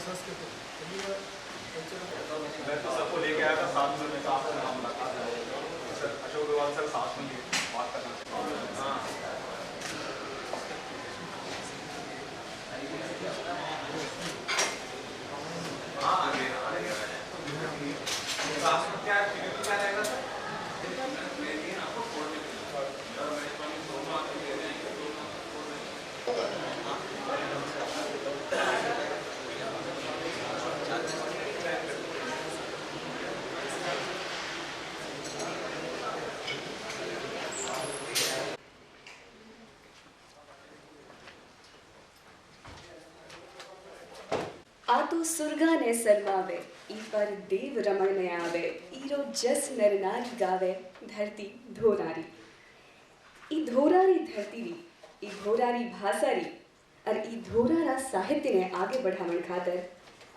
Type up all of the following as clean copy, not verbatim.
मैं तो सबको लेके आया था साथ में, मैं साथ में मुलाकात सर अशोक अग्रवाल सर साथ में बात करना। हाँ हाँ आगे आगे साथ में क्या क्या रहेगा सर? आपको छोड़ आतु सुरगाने सलमावे ई पर देव रमण में आवे ईरो जस नर नारी गावे धरती धोरारी ई धोरारी धरती री ई धोरारी भाषा री और ई धोरारा साहित्य ने आगे बढ़ावन खातर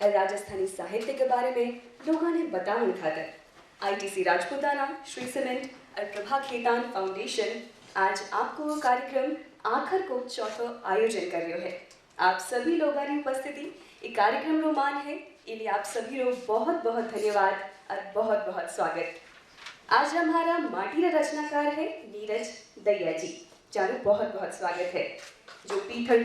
और राजस्थानी साहित्य के बारे में लोगों ने बतावन खातर आईटीसी राजपूताना श्री सीमेंट और प्रभा खेतान फाउंडेशन आज आपको वो कार्यक्रम आखिर को चौथो आयोजन कर रहे है। आप सभी लोगों की उपस्थिति ये कार्यक्रम रोमान है, इसलिए आप सभी लोग बहुत बहुत धन्यवाद और बहुत बहुत स्वागत। आज हमारा माटीरा रचनाकार है नीरज दैया जी, चारों बहुत बहुत स्वागत है, जो पीथल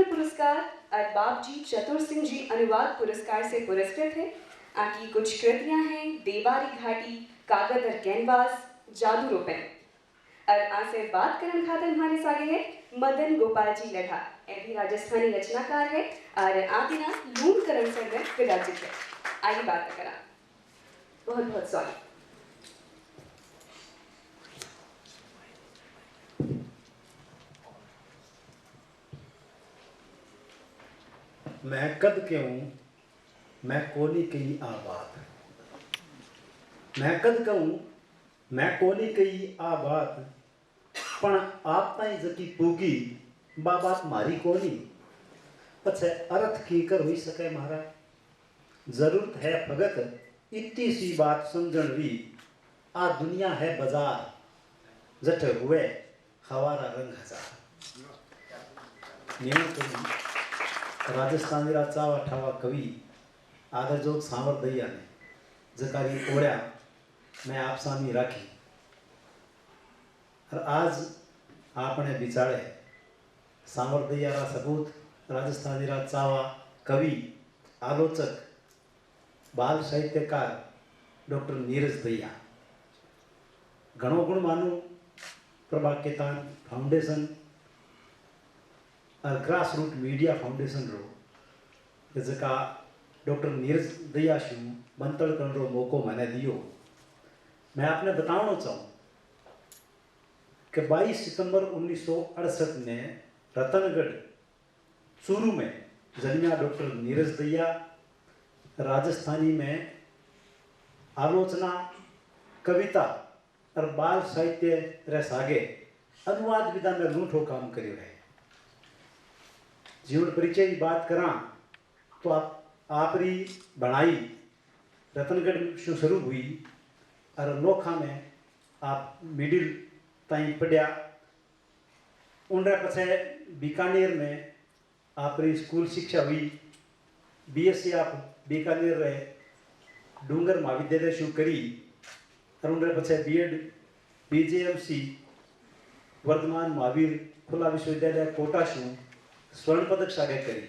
पुरस्कार और बाबजी चतुर सिंह जी अनुवाद पुरस्कार से पुरस्कृत है। आकी कुछ कृतियां हैं देवारी घाटी, कागज और कैनवास, जादू रोपन। और आज से बात करने खातर हमारे सागे है मदन गोपाल जी लढ़ा, ये भी राजस्थानी रचनाकार है और आदिना लूण करण सर में विराजित है। आइए बात करा, बहुत बहुत स्वागत। मैं कद क्यों मैं कोनी कई आबाद, मैं कद कहूँ मैं कोनी कई आबाद, पण आप ताई जकी पूगी बा बात मारी कोनी, पछे अर्थ की कर हुई सके महाराज, जरूरत है भगत इतनी सी बात समझण री, आ दुनिया है बाजार जठ हुए हवारा रंग हजार। राजस्थानी रा चावा ठावा कवि आदर जोग सांवर दैया ने जकारी ओढ़ा मैं आप सामी राखी, और आज आपने बिचारे सांवर दैया रा सबूत राजस्थानी रा चावा कवि आलोचक बाल साहित्यकार डॉक्टर नीरज दैया घणो गुण मानू प्रभा केतान फाउंडेशन और ग्रास रूट मीडिया फाउंडेशन रो जका डॉक्टर नीरज दैया शू बंतड़ करण रो मौको मैंने दियो। मैं आपने बताना चाहूँ कि 22 सितंबर 1968 में रतनगढ़ चूरू में जन्मिया डॉक्टर नीरज दैया राजस्थानी में आलोचना, कविता और बाल साहित्य रे सागे अनुवाद विधा में लूठो काम करियो है। जीवन परिचय की बात करा तो आपरी बनाई रतनगढ़ से शुरू हुई और नोखा में आप मिडिल ताई पढ़िया, उनरे पछे बीकानेर में आपरी स्कूल शिक्षा हुई, बीएससी आप बीकानेर रहे डूंगर महाविद्यालय शुरू करी और उनरे पछे बीएड बीजेएमसी वर्धमान महावीर खुला विश्वविद्यालय कोटा शू स्वर्ण पदक सागे करी।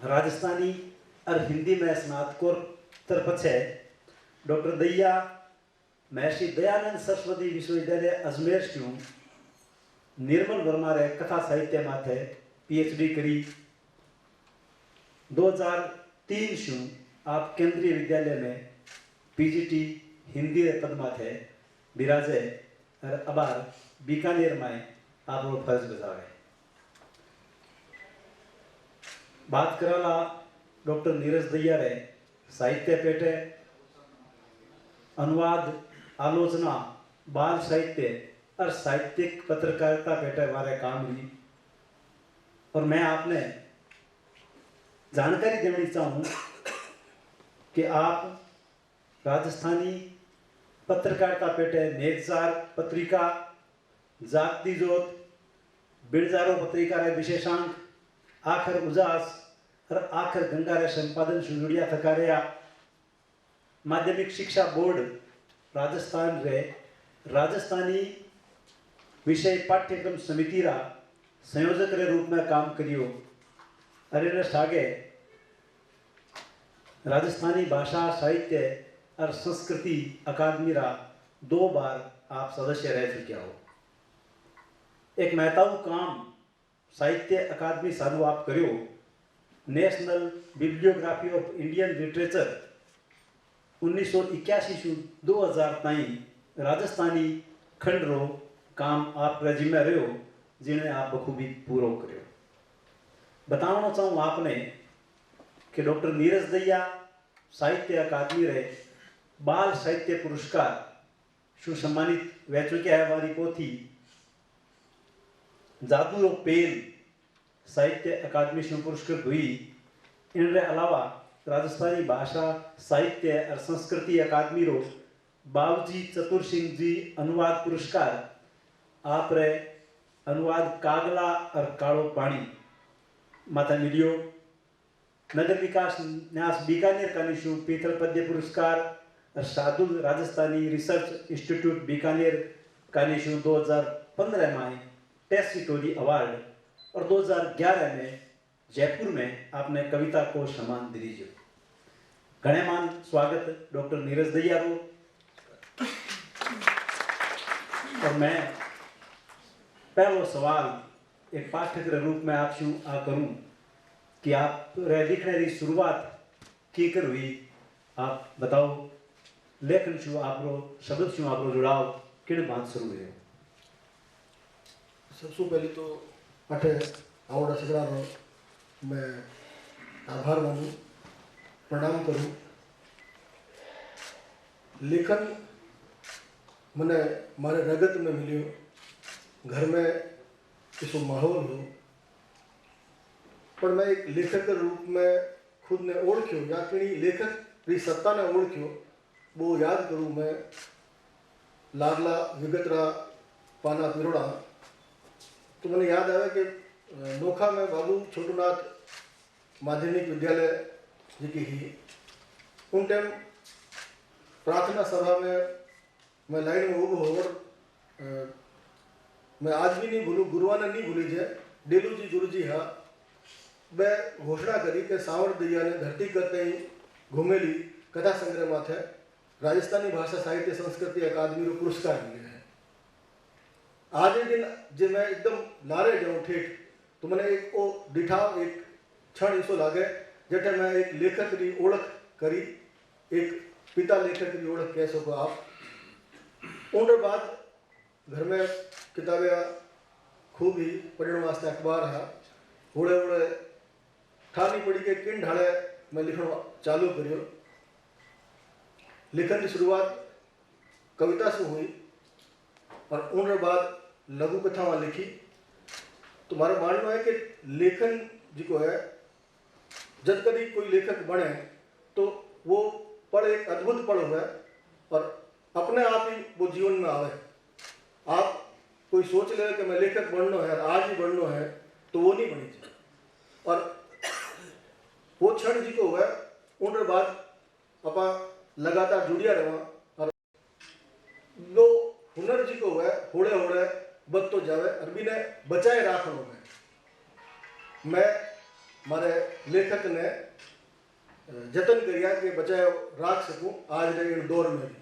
राजस्थानी और हिंदी में स्नातकोत्तर पछे डॉक्टर दैया महर्षि दयानंद सरस्वती विश्वविद्यालय अजमेर शू निर्मल वर्मा रे कथा साहित्य माथे पीएचडी करी। 2003 शू आप केंद्रीय विद्यालय में पीजीटी हिंदी रे पद माथे बिराजे और अबार बीकानेर में आप वो फर्ज बजावे। बात कराला डॉक्टर नीरज दैया रे साहित्य पेटे अनुवाद, आलोचना, बाल साहित्य और साहित्यिक पत्रकारिता पेटे वाले काम ली। और मैं आपने जानकारी देनी चाहूँ कि आप राजस्थानी पत्रकारिता पेटे नेतजार पत्रिका, जागती जोत, बिरजारो पत्रिका रे विशेषांक आखिर उजास और आखिर गंगा रे संपादन से जुड़िया थका रहा माध्यमिक शिक्षा बोर्ड राजस्थान रे राजस्थानी विषय पाठ्यक्रम समिति रा संयोजक रे रूप में काम करियो। अरे आगे राजस्थानी भाषा साहित्य और संस्कृति अकादमी रा 2 बार आप सदस्य रह चुके हो। एक महत्व काम साहित्य अकादमी सारू आप करियो। National bibliography of Indian literature 1981 से 2000 ताईं राजस्थानी खंड रो काम आप जिम्मे रहो जिन्हें आप बखूबी पूरो करो। बताना चाहूँ आपने कि डॉक्टर नीरज दहिया साहित्य अकादमी रे बाल साहित्य पुरस्कार शु सम्मानित वह चुके हैं। हमारी पोथी जादू रो पेल साहित्य अकादमी से पुरस्कृत हुई। इनके अलावा राजस्थानी भाषा साहित्य और संस्कृति अकादमी रो बाबूजी चतुर सिंह जी अनुवाद पुरस्कार आप रे अनुवाद कागला और कालो पानी माता मिलियो। नगर विकास न्यास बीकानेर कानिशु पीतल पद्य पुरस्कार और शार्दुल राजस्थानी रिसर्च इंस्टीट्यूट बीकानेर कानिशु 2015 में टेस्टिटोरी अवार्ड और 2011 में जयपुर में आपने कविता को सम्मान दीजिए। घनेमान स्वागत डॉक्टर नीरज दहिया को। और मैं पहला सवाल एक पाठक के रूप में आपसे आ करूं कि आप लिखने की शुरुआत की कर हुई। आप बताओ लेखन शु आप शब्द शु आप जुड़ाव किन बात शुरू हुए। सबसे पहले तो अठे आवड़ा सगड़ा रो मैं आभार मानूं प्रणाम करूं। लेखन मने मारे रगत में मिलियो। घर में किसो माहौल हो पर मैं एक लेखक के रूप में खुद ने ओळख्यो या किणी लेखक री सत्ता ने ओळख्यो वो याद करूं मैं लाडला विगतरा पाना पिरोड़ा। तो मैंने याद आया कि नोखा में बाबू छोटूनाथ माध्यमिक विद्यालय जी की ही उन टाइम प्रार्थना सभा में मैं लाइन में उभो और मैं आज भी नहीं भूलूँ गुरुआ ने नहीं भूली जाए डेलू जी गुरु जी हाँ वह घोषणा करी कि सावर दैया ने धरती करते ही घूमेली कथा संग्रह माथे राजस्थानी भाषा साहित्य संस्कृति अकादमी रो पुरस्कार मिले हैं। आज के दिन जब मैं एकदम लारे जाऊँ ठेठ तो मैंने एक ओ डिठा एक क्षण ऐसो लागे जटे मैं एक लेखक की ओळख करी एक पिता लेखक की ओळख कह सको आप। उनके बाद घर में किताबें खूब ही पढ़ने वास्ते अखबार है होड़े होड़े ठानी पड़ी के किन ढाले मैं लिखना चालू करियो। लेखन की शुरुआत कविता से हुई और उनके बाद लघु कथा लिखी। तो हमारा मानना है कि लेखन जी को है जब कभी कोई लेखक बने तो वो पढ़ एक अद्भुत पढ़ हुआ है और अपने आप ही वो जीवन में आवे। आप कोई सोच ले कि मैं लेखक बनना है आज ही बनना है तो वो नहीं बनी चाहिए। और वो क्षण जी को हुआ उनके बाद अपा लगातार जुड़िया रहा और वो हुनर जी को हुआ होड़े होड़े बद तो जावे और बिने बचाए राखनो में मैं मारे लेखक ने जतन करिया कि बचाए राख सकूं आज के इन दौर में भी।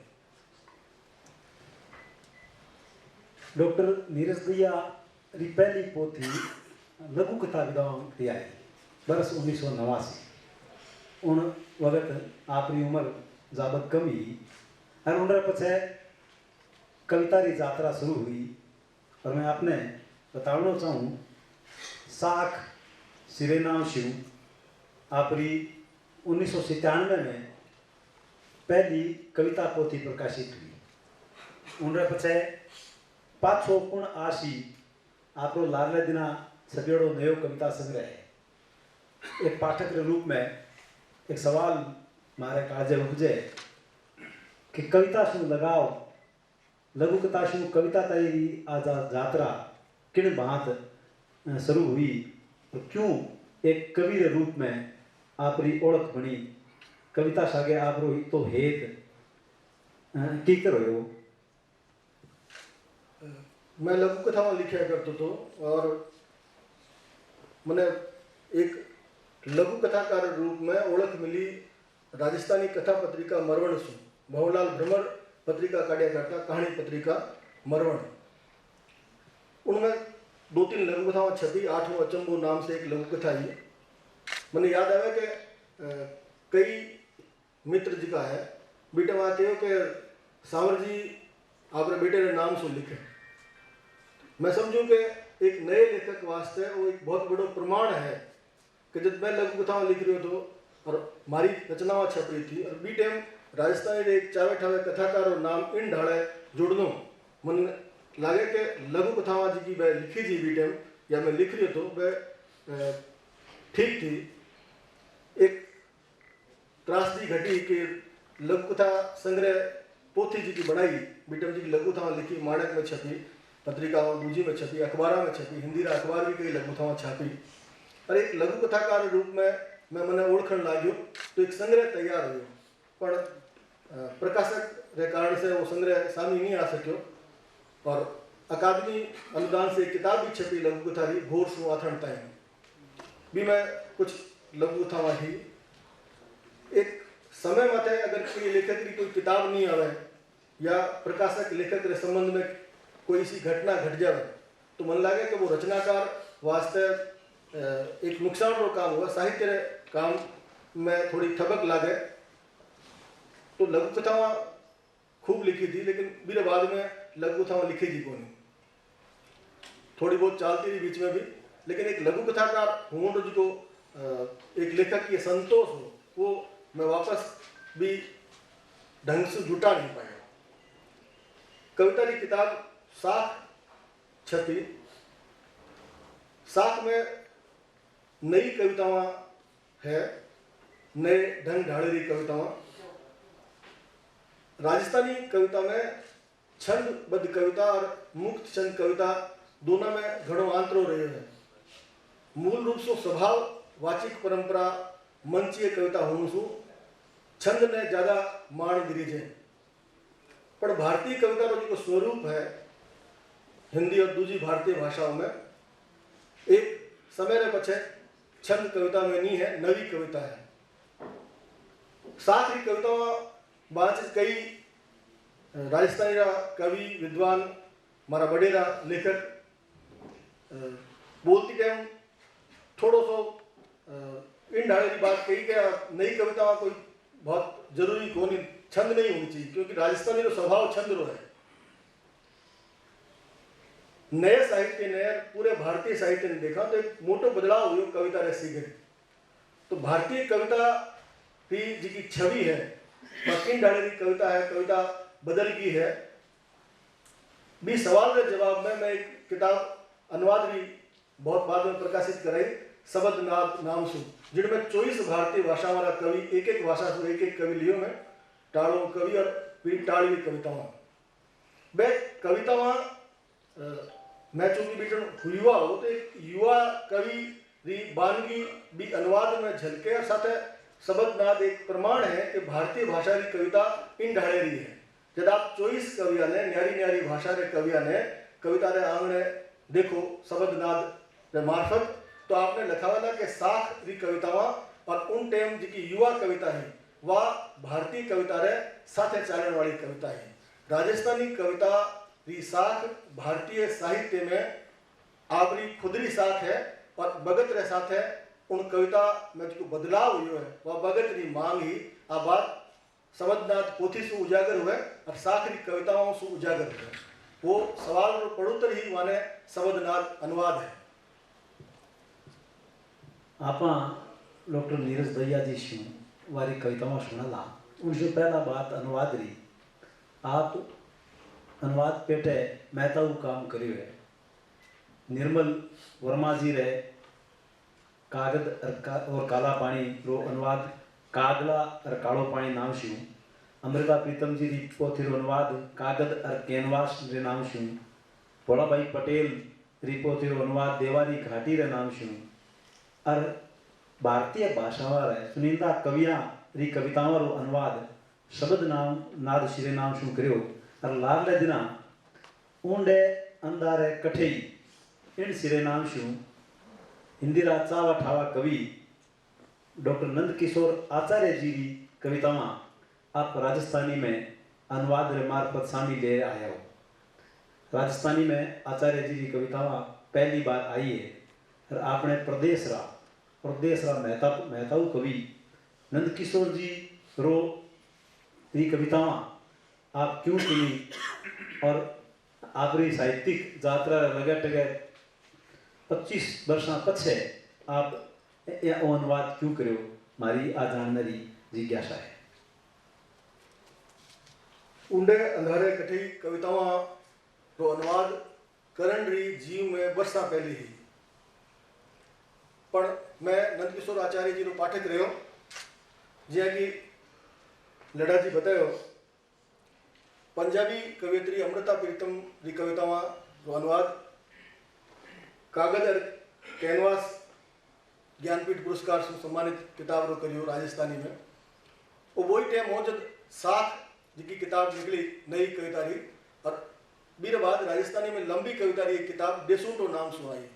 डॉक्टर नीरज दहिया री पहली पोथी लघु कथा विधाओं दी आई बरस 1989। उन वक्त आपकी उम्र जाबत कम ही और उन पछे कविता री यात्रा शुरू हुई। और मैं आपने बताना चाहूँ साख सिरेनाम शिव आपरी 1997 में पहली कविता पोथी प्रकाशित हुई। उन पछे पाछो पुण आशी आप लाडले दिना सबियोड़ो नयो कविता संग्रह है। एक पाठक के रूप में एक सवाल मारे काजे उपजे कि कविता शू लगाव लघु कथा शू कविता तैयारी आजा यात्रा किन बात शुरू हुई और क्यों एक कवि रे रूप में आपरी ओळख बनी कविता सागे आपरो तो हेत की करो यो। मैं लघु कथावां लिखा करतो तो और मैंने एक लघु कथाकार रूप में ओळख मिली राजस्थानी कथा पत्रिका मरवण से। भवलाल भ्रमर पत्रिका काढ़िया करता कहानी पत्रिका मरवण, उनमें 2-3 लघु कथावां छपी। 8वां अचंबो नाम से एक लघु कथा आई। मैंने याद आया कि कई मित्र जी का है बेटे वहाँ कहो कि सावर जी आपरे बेटे ने नाम से लिखे। मैं समझूं कि एक नए लेखक वास्ते वो एक बहुत बड़ो प्रमाण है कि जब मैं लघु कथावां लिख रही तो और मारी रचनावां छप रही थी और बी टाइम राजस्थान रे एक चावे ठावे कथाकारो नाम इन ढाले जुड़नो मन लागे कि लघु कथावां जी की मैं लिखी जी बी टाइम या मैं लिख रही तो वह ठीक थी। एक त्रासदी घटी कि लघु कथा संग्रह पोथी जी की बनाई बी टाइम जी की लघु कथावां लिखी, माणक में छपी, पत्रिकाओं दूजी में छपी, अखबारों में छपी, हिंदी रा अखबार भी कई लघु कथावां छापी और एक लघु कथाकार रूप में मैं मने ओळखण लाग्यो तो एक संग्रह तैयार हुयो। पण प्रकाशक रे कारण से वो संग्रह सामी नहीं आ सको और अकादमी अनुदान से किताब भी छपी लघु कथा री घोर सु आथण ताई भी मैं कुछ लघु कथावां ही। एक समय माथे अगर कोई लेखक की कोई किताब नहीं आवे या प्रकाशक लेखक रे संबंध में कोई सी घटना घट जाए तो मन लगे कि वो रचनाकार वास्ते एक नुकसान रो काम हुआ, साहित्य रे काम में थोड़ी थबक लागे। तो लघु कथावां खूब लिखी थी लेकिन मेरे बाद में लघु कथावां लिखी थी कोनी, थोड़ी बहुत चलती रही बीच में भी, लेकिन एक लघु कथाकार होने जी को एक लेखक की संतोष हो वो मैं वापस भी ढंग से जुटा नहीं पाया। कविता की किताब साख छपी। साख में नई कवितावां है, नए ढंग ढालेरी कवितावां। राजस्थानी कविता में छंदबद्ध कविता और मुक्त छंद कविता दोनों में घणो आंतरो रह्यो है। मूल रूप से स्वभाव वाचिक परंपरा मंचीय कविता होने से छंद ने ज्यादा मान गिरीजे, पर भारतीय कविता का जो स्वरूप है हिंदी और दूसरी भारतीय भाषाओं में एक समय रे पछे छंद कविता में नहीं है, नवी कविता है। साथ ही कविताओं बाच कई राजस्थानी रा कवि विद्वान मारा बड़ेरा लेखक बोलती टाइम थोड़ो सो इन ढाले की बात कही क्या नई कविता कोई बहुत जरूरी कोनी छंद नहीं होनी चाहिए क्योंकि राजस्थानी रो स्वभाव छंद रो है। नए साहित्य ने पूरे भारतीय साहित्य ने देखा तो एक मोटो बदलाव हुआ कविता रे सीखे। तो भारतीय कविता की जी की छवि है इन ढाले की कविता है, कविता बदल गई है। भी सवाल के जवाब में मैं एक किताब अनुवाद भी बहुत बाद में प्रकाशित कराई शब्दनाद नाम से, जिनमें 24 भारतीय भाषा वाला कवि एक एक भाषा से एक एक कवि लियो में टाड़ो कवि और टाड़वी कवितावां बे कवितावां मैं चूंकि बेटन युवा हो तो एक युवा कवि री बानगी भी अनुवाद में झलके और साथ शब्दनाद एक प्रमाण है कि भारतीय भाषा की कविता इन ढाले रही है। जब आप 24 कविया ने न्यारी न्यारी भाषा रे कविया ने कविता रे आंगणे देखो शब्दनाद रे मार्फत तो आपने लिखा वाला कि साख री कवितावां और उन टाइम जी युवा कविता है वह भारतीय कविता रे साथे चालने वाली कविता है। राजस्थानी कविता री साख भारतीय साहित्य में आपरी खुदरी साख है और भगत रे साथ है उन कविता में जो बदलाव हुआ है वह भगत री मांग ही आ बात शब्दनाद पोथी से उजागर हुए और साख री कविताओं से उजागर हुए। वो सवाल पढ़ोतर ही माने शब्दनाद अनुवाद है। आपा डॉक्टर नीरज दहिया जी शू वारी कविताओं सुनला उनसे पहला बात अनुवाद री। आप अनुवाद पेटे मेहताऊ काम करियो है। निर्मल वर्मा जी रे कागद और काला पानी रो अनुवाद कागला और कालो पानी नाम शू। अमृता प्रीतम जी री पोथी रो अनुवाद कागद और कैनवास रे नाम शू। भोला भाई पटेल री पोथी रो अनुवाद देवारी घाटी रे नाम शू। और भारतीय भाषा वाले सुनिंदा कवियां री कविताओं रो अनुवाद शब्द नाम नाद शिरे नाम शू करियो और लाडले दिना ऊंडे अंधारे कठेई इन सिरे नाम शू हिंदी रा चावा ठावा कवि डॉक्टर नंद किशोर आचार्य जी की कविताओं आप राजस्थानी में अनुवाद रे मार्फत शामिल ले आया हो। राजस्थानी में आचार्य जी की कविताएं पहली बार आई है और आपने प्रदेश रा मेहताऊ कवि नंद किशोर जी रो ये कविताएं आप क्यों सुनी और आपरी साहित्यिक यात्रा लगट गए 25 वर्ष पछे आप अनुवाद क्यों करो मारी आ जानने जिज्ञासा है। ऊंडे अंधारे कठी कविताओं रो अनुवाद करण री जीव में वर्षा पहली ही पण मैं नंदकिशोर आचार्य जी रो पाठक रहो जिया कि लड़ा जी बतायो पंजाबी कवियत्री अमृता प्रीतम री कविताओं रो अनुवाद कागज और कैनवास ज्ञानपीठ पुरस्कार से सम्मानित किताब रो करियो राजस्थानी में वो वही टाइम हो जब साथ जिकी किताब निकली नई कविता री और बीर बाद राजस्थानी में लंबी कविता री एक किताब डेसूटो नाम सुनाई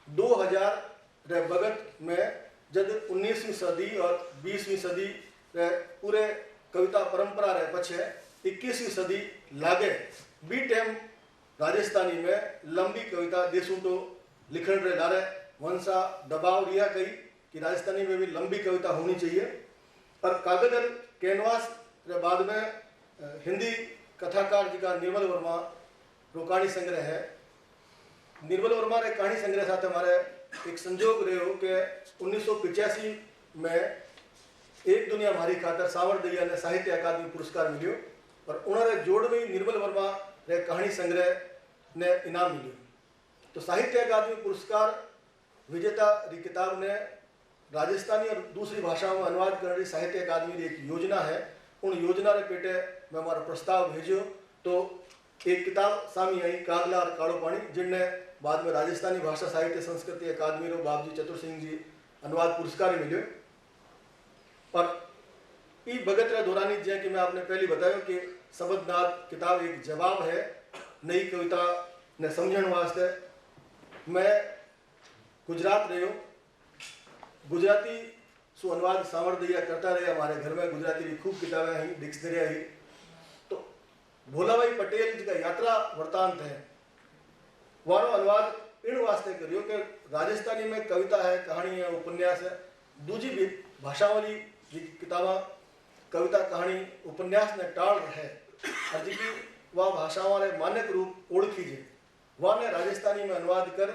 2000 रे भगत में जब 19वीं सदी और 20वीं सदी रे पूरे कविता परंपरा रे पछे 21वीं सदी लागे बी टाइम राजस्थानी में लंबी कविता डेसूटो लिखण रे लारे वंशा दबाव रिया कही कि राजस्थानी में भी लंबी कविता होनी चाहिए और कागज और कैनवास रे बाद में हिंदी कथाकार जी का निर्मल वर्मा रो कहानी संग्रह है। निर्मल वर्मा रे कहानी संग्रह साथ हमारे एक संजोग रहो कि 1985 में एक दुनिया हमारी खातर सावर दैया ने साहित्य अकादमी पुरस्कार मिलियो और उन्होंने जोड़ में निर्मल वर्मा रे कहानी संग्रह ने इनाम मिलियो। तो साहित्य अकादमी पुरस्कार विजेता री किताब ने राजस्थानी और दूसरी भाषाओं में अनुवाद करने की साहित्य अकादमी की एक योजना है। उन योजना रे पेटे मैं हमारा प्रस्ताव भेजो तो एक किताब सामी आई कागला और काड़ो पानी जिनने बाद में राजस्थानी भाषा साहित्य संस्कृति अकादमी रो बाबजी चतुर सिंह जी अनुवाद पुरस्कार मिले। और ई भगत रे दौरानी जे कि मैं आपने पहले बताया कि शब्दनाद किताब एक जवाब है नई कविता ने समझण वास्ते। मैं गुजरात रहो गुजराती सु अनुवाद सावर दैया करता रहे हमारे घर में गुजराती की खूब किताबें आई डिक्शनरी आई। तो भोलाभाई पटेल जी का यात्रा वृतांत है वारो अनुवाद इन वास्ते करियो कि राजस्थानी में कविता है कहानी है उपन्यास है दूजी भी भाषाओं की किताबा कविता कहानी उपन्यास ने टाल है और जी वह भाषाओं वाले मानक रूप ओळखी जे वह ने राजस्थानी में अनुवाद कर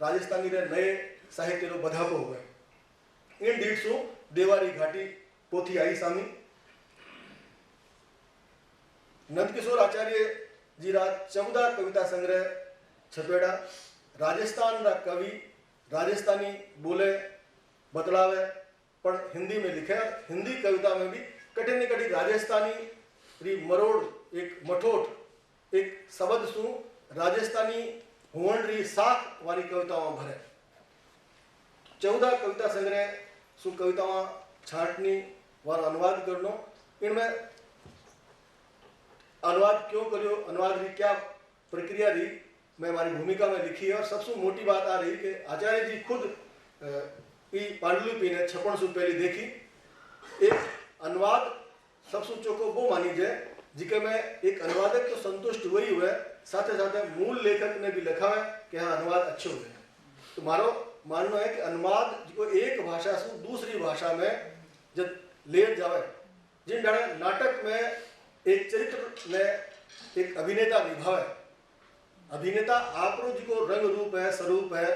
राजस्थानी रे नए साहित्य रो बधापो हुए। इन 150 देवारी घाटी पोथी आई सामी नंदकिशोर आचार्य जी रा 14 कविता संग्रह छपेड़ा राजस्थान रा कवि राजस्थानी बोले बतलावे पर हिंदी में लिखे। हिंदी कविता में भी कठिन न कठिन राजस्थानी री मरोड़ एक मठोट एक शब्द सु राजस्थानी हुवण री साख वाली कविताओं भरे 14 कविता संग्रह सु कविताओं छाटनी वाला अनुवाद करनो। इनमें अनुवाद क्यों करियो अनुवाद री क्या प्रक्रिया रही मैं हमारी भूमिका में लिखी है। और सबसे मोटी बात आ रही कि आचार्य जी खुद पांडुलिपि ने छपन सु पहले देखी एक अनुवाद सबसे चौको वो मानी जाए जिके में एक अनुवादक तो संतुष्ट हुई हुए साथ साथ मूल लेखक ने भी लिखा है कि हाँ अनुवाद अच्छे हुए हैं। तो मारो मानना है कि अनुवाद को एक भाषा से दूसरी भाषा में जब ले जावे जिन डाले नाटक में एक चरित्र में एक अभिनेता निभावे अभिनेता आपरो जी को रंग रूप है स्वरूप है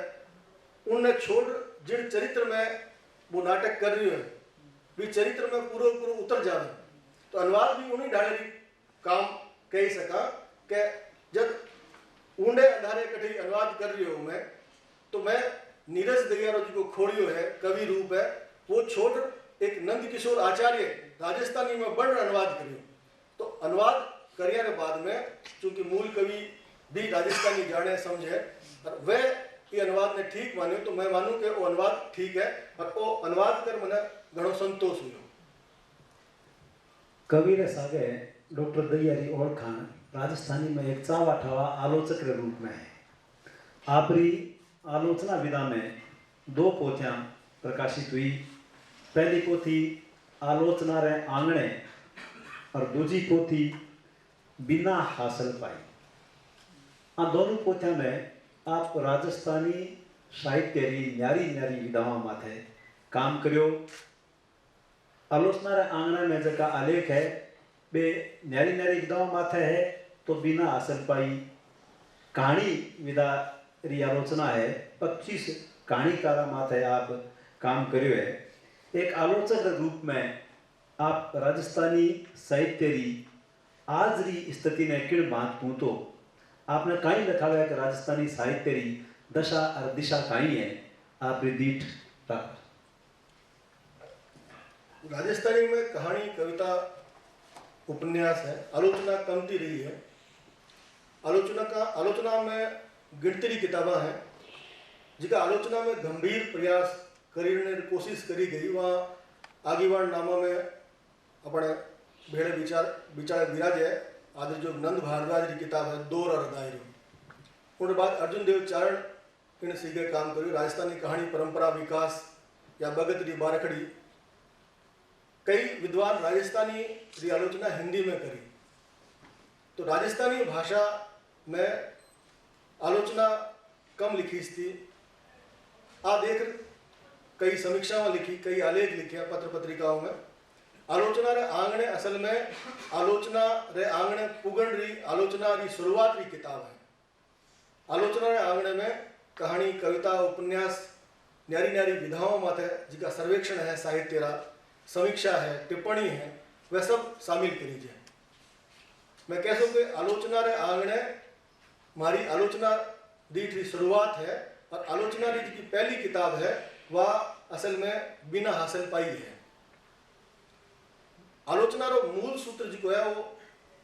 उनने छोड़ जिन चरित्र में वो नाटक कर रही है भी चरित्र में पूरा उतर जावे। तो अनुवाद भी उन्हीं डाले काम कह सका कि जब ऊंडे अंधारे कठी अनुवाद कर रही हूँ मैं तो मैं नीरज दयारो जी को खोड़ियो है कवि रूप है वो छोड़ एक नंद किशोर आचार्य राजस्थानी में बड़ अनुवाद करियो। तो अनुवाद करिया के बाद में चूंकि मूल कवि भी राजस्थानी जाने समझे और वह ये अनुवाद ने ठीक मान्यो तो मैं मानूं कि वो अनुवाद ठीक है और वो अनुवाद कर मने घणो संतोष हुयो। कवि रे सागे डॉक्टर दयारी ओळखाण राजस्थानी में एक चावा ठावा आलोचक के रूप में है। आपरी आलोचना विधा में 2 पोथियां प्रकाशित हुई। पहली पोथी आलोचना रे आंगणे और दूसरी पोथी बिना हासिल पाई। आ दोनों पोथियां में आप राजस्थानी साहित्य री न्यारी न्यारी विधाओं माथे काम करियो। आलोचना रे आंगणे में जका आलेख है बे न्यारी न्यारी विधाओं माथे है तो बिना हासिल पाई। कहानी विधा री आलोचना है 25 कहानीकारा माथे आप काम करियो है। एक आलोचक के रूप में आप राजस्थानी साहित्य री आज री स्थिति ने किण बात पूतो आपने कहीं लिखा हुआ है कि राजस्थानी साहित्य री दशा और दिशा कहीं है आप दीठ रख। राजस्थानी में कहानी, कविता, उपन्यास है, आलोचना कमती रही है। आलोचना में गिनती किताबा हैं जिका आलोचना में गंभीर प्रयास करने की कोशिश करी गई। वहाँ आगीवान नामा में अपने भेड़े विचार विराज है। आदि जो नंद भारद्वाज की किताब है दौर और दायरे। उनके बाद अर्जुन देव चारण इन सीधे काम करियो। राजस्थानी कहानी परंपरा विकास या भगत री बारखड़ी। कई विद्वान राजस्थानी री आलोचना हिंदी में करी। तो राजस्थानी भाषा में आलोचना कम लिखी थी। आ देख कई समीक्षाओं लिखी, कई आलेख लिखे पत्र पत्रिकाओं में। आलोचना रे आंगणे असल में आलोचना रे आंगणे पुगण री आलोचना री शुरुआत री किताब है। आलोचना रे आंगणे में कहानी, कविता, उपन्यास, न्यारी न्यारी विधाओं माथे जिका सर्वेक्षण है, साहित्य रा समीक्षा है, टिप्पणी है, वह सब शामिल करी जाए। मैं कह सकूं कि आलोचना रे आंगणे मारी आलोचना दीठ री शुरुआत है और आलोचना री जी पहली किताब है वह असल में बिना हासिल पाई है। आलोचना रो मूल सूत्र जो है वो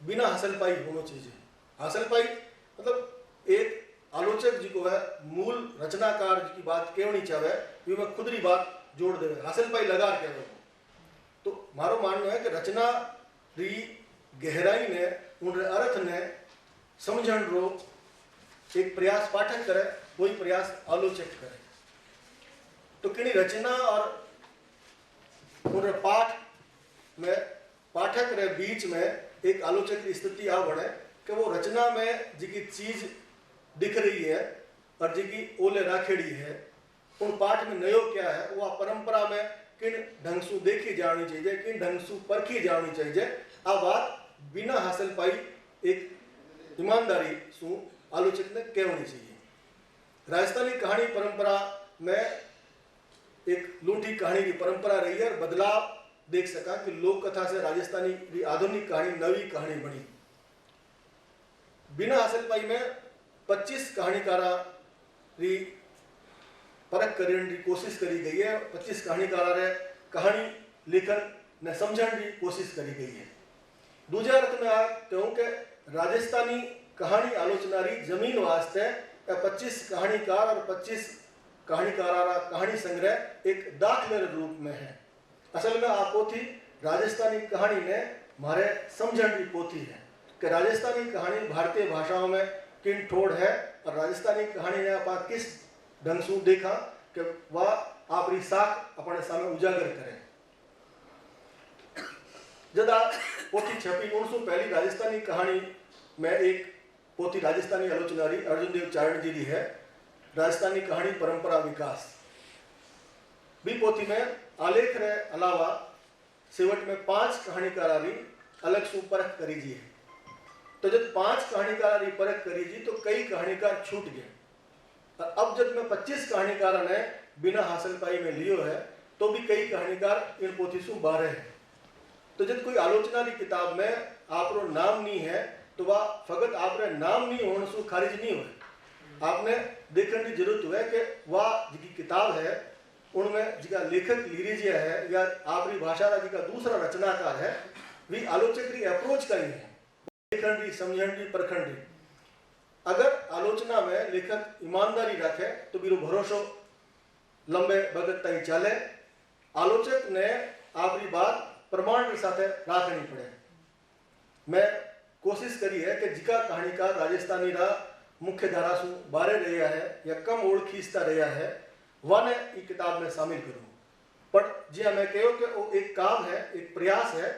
बिना हासिल पाई होना चाहिए। हासिल पाई मतलब एक आलोचक जी को है मूल रचनाकार जी की बात केवनी चाहे वी में खुद री बात जोड़ देवे, हासिल पाई लगा के तो मारो मानना है कि रचना री गहराई ने उन अर्थ ने समझण रो एक प्रयास पाठक करे, वही प्रयास आलोचक करे। तो किनी रचना और उन पाठ में पाठक रे बीच में एक आलोचक की स्थिति आ बने कि वो रचना में जी की चीज दिख रही है और जी की ओले राखेड़ी है, उन पाठ में नयो क्या है, वह परंपरा में किन ढंग से देखी जानी चाहिए, किन ढंग से परखी जानी चाहिए। आ बात बिना हासिल पाई एक ईमानदारी सु आलोचक ने कहनी चाहिए। राजस्थानी कहानी परंपरा में एक लूठी कहानी की परंपरा रही है और बदलाव देख सका कि लोक कथा से राजस्थानी आधुनिक कहानी नवी कहानी बनी। बिना हासिल पाई में 25 कहानीकारा री परख करने की कोशिश करी गई है। 25 कहानीकारा रे कहानी लेखन ने समझण की कोशिश करी गई है। दूसरे अर्थ में आप कहूँ कि राजस्थानी कहानी आलोचना री जमीन वास्ते 25 कहानीकार और 25 कहानीकारा कहानी संग्रह एक दाखले रूप में है। असल में आप पोथी राजस्थानी कहानी ने मारे समझण की पोथी है कि राजस्थानी कहानी भारतीय भाषाओं में किन ठोड़ है और राजस्थानी कहानी ने आप किस ढंग से देखा कि वह आपरी साख अपने सामने उजागर करें। जब आप पोथी छपी उनसे पहली राजस्थानी कहानी में एक पोथी राजस्थानी आलोचना री अर्जुन देव चारण जी री है, राजस्थानी कहानी परंपरा विकास। भी पोथी में आलेख रे अलावा सेवट में 5 कहानीकारा री अलग से परख करी जी है। तो जब 5 कहानीकारा री परख करी जी तो कई कहानीकार छूट गए। अब जब मैं 25 कहानीकारा ने बिना हासिल पाई में लियो है तो भी कई कहानीकार इन पोथी से बाहर है। तो जब कोई आलोचना की किताब में आप नाम नहीं है तो वह फकत आप नाम नहीं होने से खारिज नहीं हुए। आपने देखने की जरूरत है कि वह जी किताब है उनमें जिका लेखक लीरिजिया है या आपरी भाषा का जिका दूसरा रचनाकार है वी आलोचक की अप्रोच करी है, लेखन की, समझण की, परखण की। अगर आलोचना में लेखक ईमानदारी रखे तो बीरो भरोसो लंबे बगत ताई चाले। आलोचक ने आपरी बात प्रमाण के साथ राखनी पड़े। मैं कोशिश करी है कि जिका कहानीकार राजस्थानी रा मुख्य धारा सु बारे रहा है या कम ओळखीस्ता रहा है वाने ई किताब में शामिल करूँ। पर जी मैं कहो कि वो एक काम है, एक प्रयास है।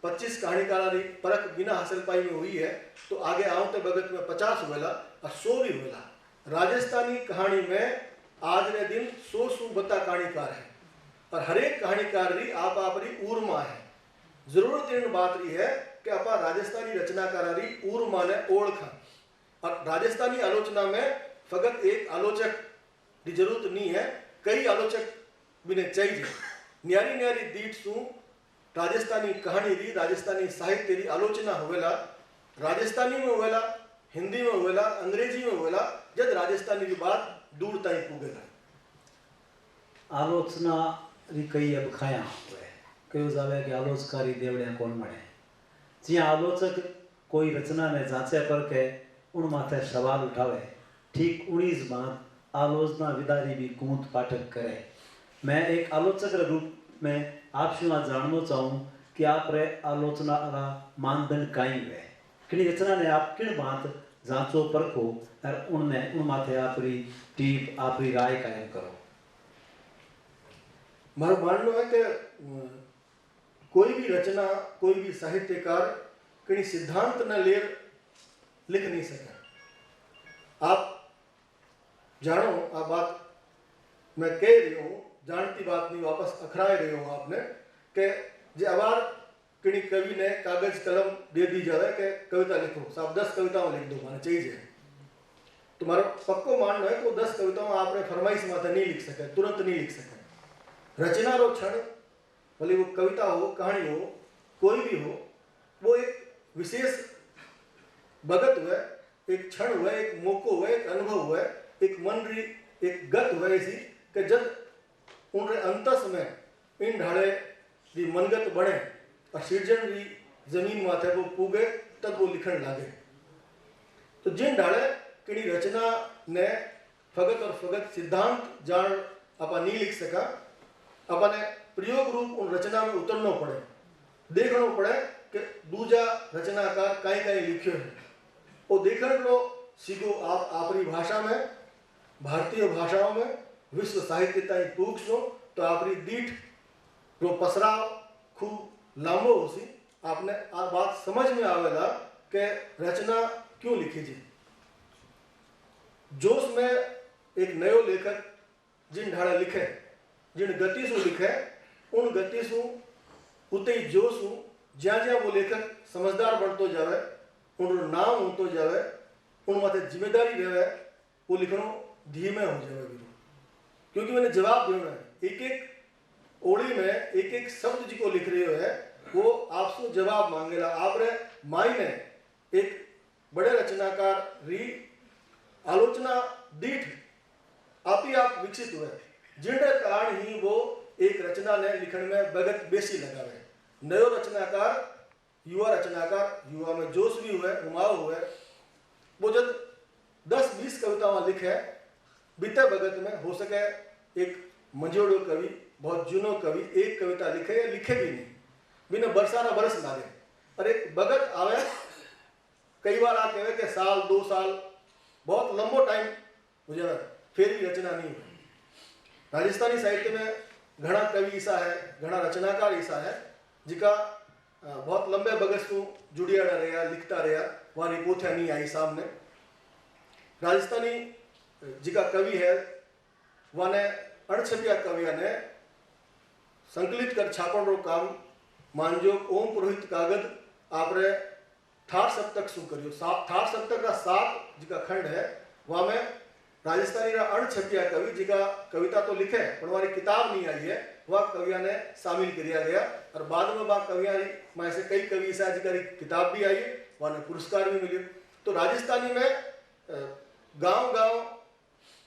25 कहानीकारा री परख बिना हासिल पाई में हुई है तो आगे आवते बगत में 50 हुएला और 100 भी हुएला। राजस्थानी कहानी में आज ने दिन 100 सु बता कहानीकार है और हर एक कहानीकार री आप री ऊर्मा है। जरूरत इन बात रही है कि अपा राजस्थानी रचनाकारा री ऊर्मा ने ओळखा। और राजस्थानी आलोचना में फकत एक आलोचक की जरूरत नहीं है, कई आलोचक भी ने चाहिए। न्यारी न्यारी दीठ सु राजस्थानी कहानी री, राजस्थानी साहित्य री आलोचना होवेला। राजस्थानी में होवेला, हिंदी में होवेला, अंग्रेजी में होवेला, जब राजस्थानी की बात दूर ताई पुगेला। आलोचना री कई अब खाया हुए कहो जावे कि आलोचकारी देवड़िया कौन मणे। जिया आलोचक कोई रचना ने जांचे करके उन माथे सवाल उठावे, ठीक उन्नीस बात आलोचना विदारी भी कूंत पाठक करे। मैं एक आलोचक के रूप में आपसे आज जानना चाहूँ कि आप रे आलोचना का मानदंड काई हुए, किन रचना ने आप किन बात जांचो परखो और उनने उन माथे आपरी टीप आपरी राय कायम करो। मारो मानना है कि कोई भी रचना, कोई भी साहित्यकार किसी सिद्धांत न लेर लिख नहीं सके। आप जानो आ बात मैं कह रही हूँ, जानती बात नहीं, वापस अखराए रही हूँ आपने कि जे अबार किसी कवि ने कागज कलम दे दी जाए कि कविता लिखो, साहब 10 कविताओं लिख दो, माने चाहिए। तुम्हारा पक्को मानना है कि 10 कविताओं आपने फरमाइश माथे नहीं लिख सके, तुरंत नहीं लिख सके। रचना रो क्षण, भले वो कविता हो, कहानी हो, कोई भी हो, वो एक विशेष भगत हुए, एक क्षण हुए, एक मौको हुए, एक अनुभव हुए, एक मन री एक गत हुए ऐसी कि जब उनरे अंतस में इन ढाले दी मनगत बने और सृजन री जमीन माथे वो पूगे तब वो लिखण लागे। तो जिन ढाले किनी रचना ने फगत और फगत सिद्धांत जान अपा नहीं लिख सका, अपने प्रयोग रूप उन रचना में उतरना पड़े, देखना पड़े कि दूजा रचनाकार कहीं कहीं लिखे है। वो देखने लो सीखो आप आपरी भाषा में, भारतीय भाषाओं में विश्व साहित्य ताई पूछो तो आपरी दीठ रो पसराव खूब लांबो होसी। आपने आ बात समझ में आवेला कि रचना क्यों लिखी जी। जोश में एक नयो लेखक जिन ढाड़ा लिखे, जिन गति से लिखे, उन गति से उते ही जोश ज्या ज्या वो लेखक समझदार बनतो जावे, उन नाम होतो जावे, उन माथे जिम्मेदारी रहे, वो लिखनो धीमे हो जावे। क्योंकि मैंने जवाब देना है, एक एक ओड़ी में एक एक शब्द जी को लिख रहे हो है, वो आपसे जवाब मांगेला। आप रे मायने एक बड़े रचनाकार री आलोचना दीठ आप ही आप विकसित हुए, जिनके कारण ही वो एक रचना ने लिखण में बगत बेसी लगावे। नयो रचनाकार, युवा रचनाकार, युवा में जोश भी हुए, उमाव हुए, वो जब 10-20 कविताएं लिखे बीते बगत में हो सके एक मंजोड़ो कवि, बहुत जुनो कवि एक कविता लिखे या लिखे भी नहीं, बिना बरसाना बरस लागे। और एक बगत आवे, कई बार आप कहे कि साल 2 साल बहुत लंबो टाइम हो जाए, फिर भी रचना नहीं हुई। राजस्थानी साहित्य में घना कवि ऐसा है, घना रचनाकार ऐसा है जिका बहुत लंबे बगस को जुड़िया रहा, लिखता रहा, वहाँ रिपोर्ट नहीं आई सामने। राजस्थानी जिका कवि है वाने अणछपिया कविया ने संकलित कर छापण रो काम मानजो ओम पुरोहित कागज आपरे ठाठ सप्तक शू करियो। ठाठ सप्तक का 7 जिका खंड है, वहाँ में राजस्थानी रा अणछपिया कवि जिका कविता तो लिखे पर हमारी किताब नहीं आई है, वह कविया ने शामिल किया गया। और बाद में वह कविया में से कई कवि ऐसा जिका किताब भी आई है, वहाँ ने पुरस्कार भी मिले। तो राजस्थानी में गांव गांव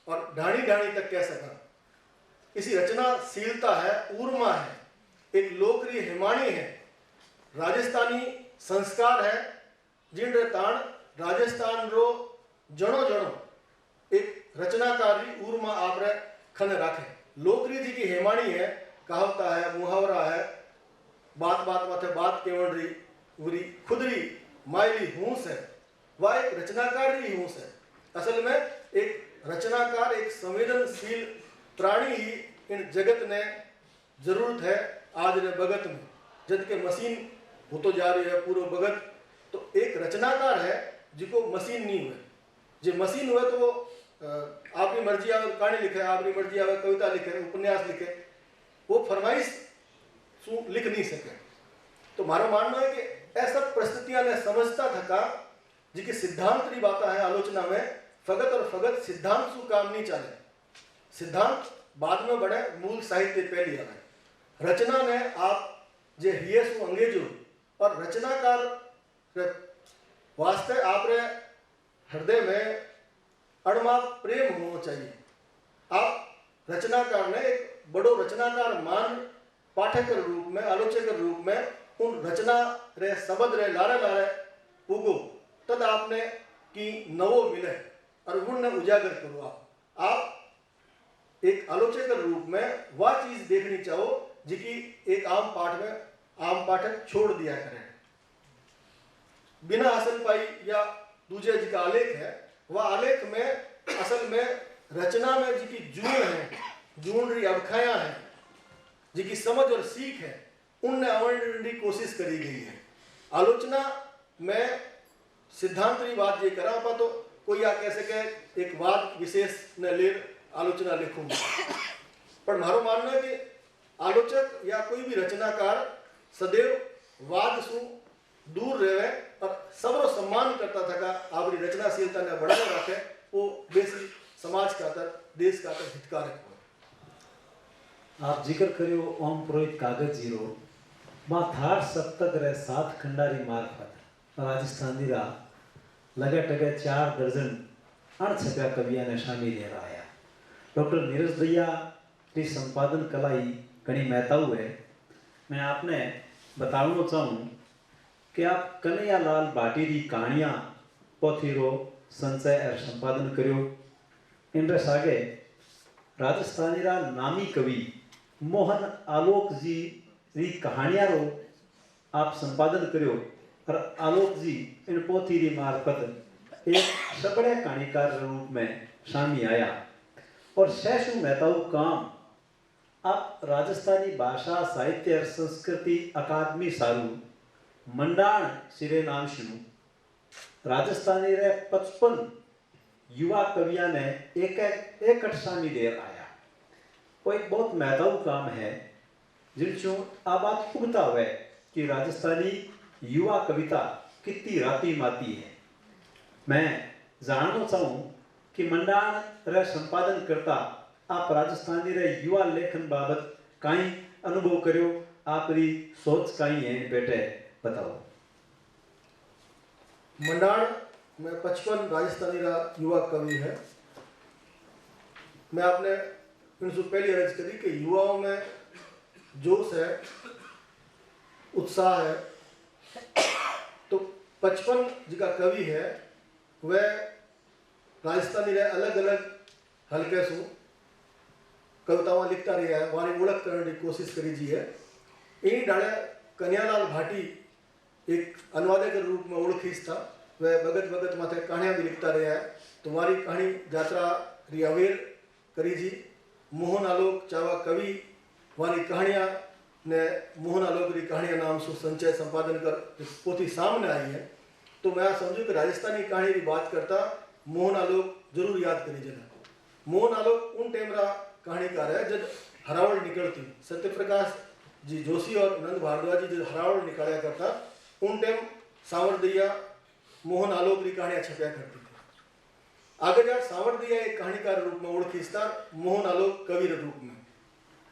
और ढाणी ढाणी तक कह सका इसी रचनाशीलता है, ऊर्मा है, एक लोकरी हिमानी है, राजस्थानी संस्कार है, जिन ताण राजस्थान रो जणो जणो एक रचनाकारी ऊर्मा आपरे खने राखे। लोकरीति की हेमाणी है, कहावता है, मुहावरा है, बात बात माथे बात केवड़ी उरी खुदरी मायली हूस है, वह एक रचनाकार ही हूस है। असल में एक रचनाकार, एक संवेदनशील प्राणी ही इन जगत ने जरूरत है आज ने भगत में। जद के मशीन हो तो जा रही है पूरा भगत, तो एक रचनाकार है जिको मशीन नहीं हुए। जो मशीन हुए तो वो आपकी मर्जी आवे कहानी लिखे, आपकी मर्जी आवे कविता लिखे, उपन्यास लिखे, वो फरमाइश शू लिख नहीं सके। तो मारो मानना है कि ऐसा परिस्थितियां ने समझता थका जी सिद्धांत री बात है आलोचना में, फगत और फगत सिद्धांत शू काम नहीं चले। सिद्धांत बाद में बढ़े, मूल साहित्य पहली आवे। रचना ने आप जे हिये शू अंगेजो, और रचनाकार वास्ते आपरे हृदय में अड़मा प्रेम होना चाहिए। आप रचनाकार ने एक बड़ो रचनाकार मान पाठक के रूप में, आलोचक के रूप में उन रचना रे शब्द रे लारे लारे उगो, तद आपने की नवो मिले और उन्हें उजागर करो। आप एक आलोचक के रूप में वह चीज देखनी चाहो जिकी एक आम पाठ में आम पाठक छोड़ दिया करे। बिना हासिल पाई या दूसरे जी का आलेख है, वह आलेख में असल में रचना में जी की जून है, जून री अवखाया है, जी की समझ और सीख है, उनने अवर्ण की कोशिश करी गई है। आलोचना में सिद्धांत री बात ये करा पा तो कोई आ कह सके एक वाद विशेष ने ले आलोचना लिखूंगा, पर मारो मानना है कि आलोचक या कोई भी रचनाकार सदैव वाद से दूर रहे और सबरो सम्मान करता था। आपकी रचनाशीलता ने बढ़ाए रखे, वो बेसी समाज का तर, देश का तर हितकारक हो। आप जिक्र करियो ओम पुरोहित कागज जीरो मां थार सप्तक रे 7 खंडारी मार्फत राजस्थानी रा लगे टगे 4 दर्जन अणछप्या कविया ने शामिल ले रहा है। डॉक्टर नीरज दैया की संपादन कलाई घनी महत्व है। मैं आपने बताना चाहूँ कि आप कन्हैयालाल भाटी की कहानियाँ पोथीरो संचय और संपादन करो। इनरे सागे राजस्थानी रा नामी कवि मोहन आलोक जी री कहानियाँ रो आप संपादन करो और आलोक जी इन पोथी री मार्फत एक सबड़े कहानीकार रूप में सामने आया। और शेषु मेहताऊ काम आप राजस्थानी भाषा साहित्य और संस्कृति अकादमी सारू मंडाण सिरे नाम शुरू राजस्थानी रे 55 युवा कविया ने एक सामी देर आया। वो एक बहुत महत्व काम है जिनचो आ बात पुगता हुए कि राजस्थानी युवा कविता कितनी राती माती है। मैं जानना चाहूँ कि मंडाण रे संपादन करता आप राजस्थानी रे युवा लेखन बाबत कई अनुभव करो, आपरी सोच कई है बेटे बताओ। मंडाण में 55 राजस्थानी रा युवा कवि है। मैं आपने इनसे पहले अर्ज करी कि युवाओं में जोश है, उत्साह है, तो 55 जिका कवि है वह राजस्थानी रे अलग अलग हल्के से कवितावां लिखता रहा है, वारी ओळख करने की कोशिश करी जी है। इन डाले कन्हैयालाल भाटी एक अनुवादक के रूप में ओळखीस था, वह भगत भगत माथे कहानियां भी लिखता रहा है। तो हमारी कहानी यात्रा री अवेर करी जी। मोहन आलोक चावा कवि वाली कहानियां ने मोहन आलोक री कहानियां नाम से संचय संपादन कर पोथी सामने आई है। तो मैं समझू कि राजस्थानी कहानी की बात करता मोहन आलोक जरूर याद करी जगह। मोहन आलोक उन टाइम रा कहानीकार है जब हरावल निकलती, सत्यप्रकाश जी जोशी और नंद भारद्वाज जी जो हरावल निकाला करता, उन टाइम सावरदिया मोहन आलोक की कहानियां छपया करती थी। आगे जा सावरदिया एक कहानीकार रूप में ओळखीस्ता, मोहन आलोक कवि रूप में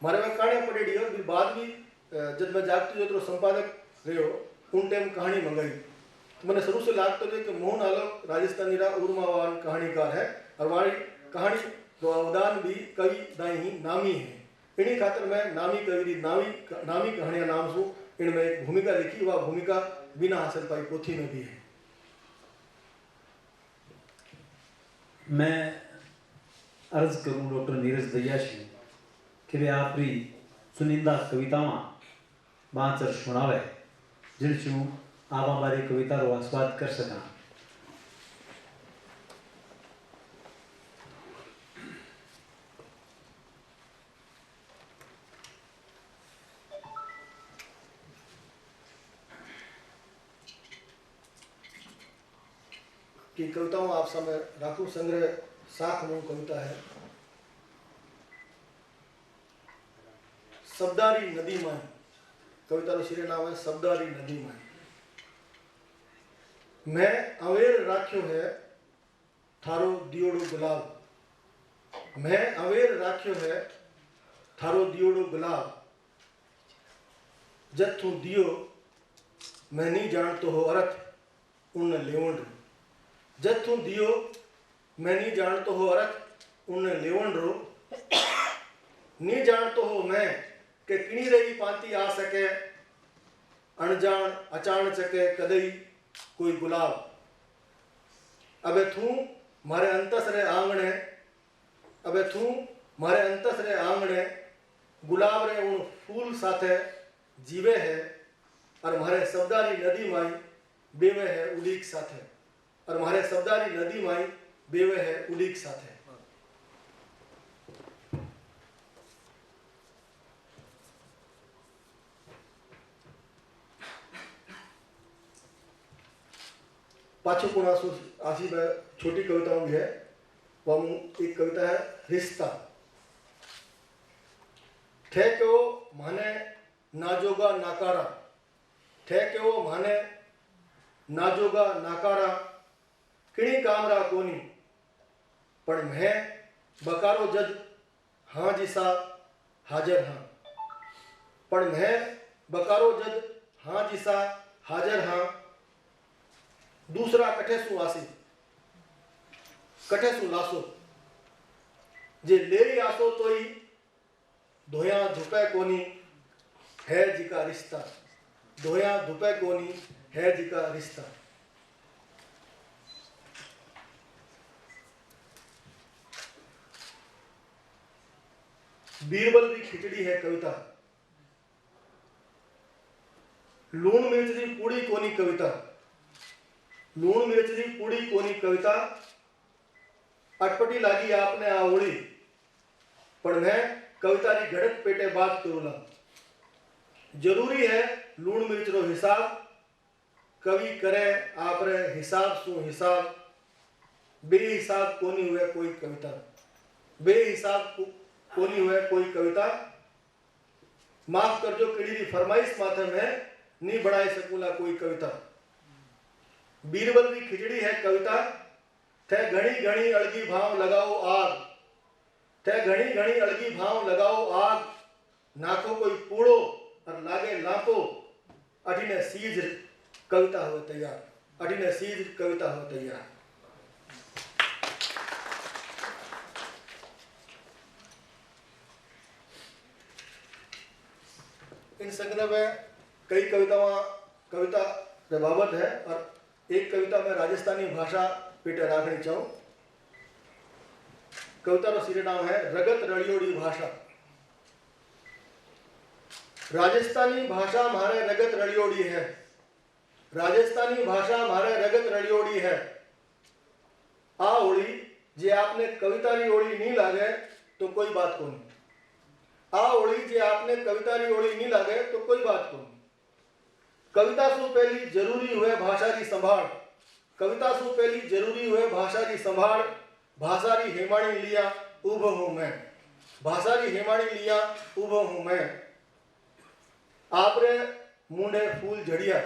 मारे में कहानियां पढ़ी और फिर बाद भी जब मैं जागती जो संपादक रहे हो उन टाइम कहानी मंगाई। तो मैंने शुरू से लागत तो कि मोहन आलोक राजस्थानी रा उर्मावान कहानीकार है और हमारी कहानी तो अवदान भी कवि दाई ही नामी है। इन्हीं खातर मैं नामी कवि नामी कहानियां नाम से इनमें एक भूमिका लिखी, वह भूमिका बिना हासिल पाई पोथी में भी है। मैं अर्ज करूँ डॉक्टर नीरज दयाशी कि वे आपरी सुनिंदा कवितावां बाँचर सुनावे जिनसे आप हमारी कविता रो आस्वाद कर सका। की कविताओं आप सामने राखू संग्रह साख नो कविता है। शब्दारी नदी माई, कविता रो शिरोनाम है शब्दारी नदी माई। मैं अवेर राख्यो है थारो दियोड़ो गुलाब, मैं अवेर राख्यो है थारो दियोड़ो गुलाब, जद तू दियो मैं नहीं जानतो हो अर्थ उन लेवंड, जद तू दियो मैं नहीं जानतो हो अर्थ उन लेवंड रो, नहीं जानतो हो मैं के किणी रही पांती आ सके अनजान अचान सके कदई कोई गुलाब। अबे तू मारे अंतस रे आंगणे, अबे तू मारे अंतस रे आंगणे गुलाब रे उन फूल साथे जीवे है और मारे शब्दारी नदी माई बेवे है उलीक साथे, और मारे शब्दारी नदी माई बेवे है उलीक साथे। पाछो कोण आसी छोटी कविताओं भी है। वह एक कविता है रिश्ता। ठेक्यो माने नाजोगा नाकारा, ठेक्यो माने नाजोगा नाकारा, किणी कामरा कोनी पण मैं बकारो जज हाँ जिसा हाजर हाँ, पण मैं बकारो जज हाँ जिसा हाजर हाँ। दूसरा कठे सु आसी कठे सु लासो, जे लेरी आसो तोई धोया धुपे कोनी है जिका रिश्ता, धोया धुपे कोनी है जिका रिश्ता। बीरबल की खिचड़ी है कविता। लूण मिर्च की पूड़ी कोनी कविता, लूण मिर्च की पूड़ी कोनी कविता। अटपटी लागी आपने आवड़ी पर मैं कविता की घड़त पेटे बात करूला। जरूरी है लूण मिर्च रो हिसाब, कवि करे आप रे हिसाब सु हिसाब। बेहिसाब कोनी हुए कोई कविता, बेहिसाब कोनी हुए कोई कविता। माफ कर जो किड़ी की फरमाइश माथे में नहीं बढ़ाई सकूला कोई कविता। बीरबल की खिचड़ी है कविता। थे घणी घणी अड़गी भाव लगाओ आग, थे घणी घणी अड़गी भाव लगाओ आग। नाखो कोई पूड़ो और लागे लापो, अठीने सीज कविता हो तैयार, अठीने सीज कविता हो तैयार। इन संग्रह में कई कविता के बाबत है और एक कविता में राजस्थानी भाषा पेटे राखनी चाहूं। कविता रो शिरोनाम है रगत रड़ियोड़ी भाषा। राजस्थानी भाषा मारे रगत रड़ियोड़ी है, राजस्थानी भाषा मारे रगत रड़ियोड़ी है। आ ओड़ी जे आपने कविता री ओड़ी नहीं लागे तो कोई बात को नहीं। आ ओड़ी जे आपने कविता री ओड़ी नहीं लागे तो कोई बात को नहीं। कविता सु पहली जरूरी हुए भाषा की संभाल, कविता सु पहली जरूरी हुए भाषा की संभाल। भाषा री हेमाणी लिया उभ हूं मैं, भाषा री हेमाणी लिया उभ हूं मैं। आपरे मुंडे फूल झड़िया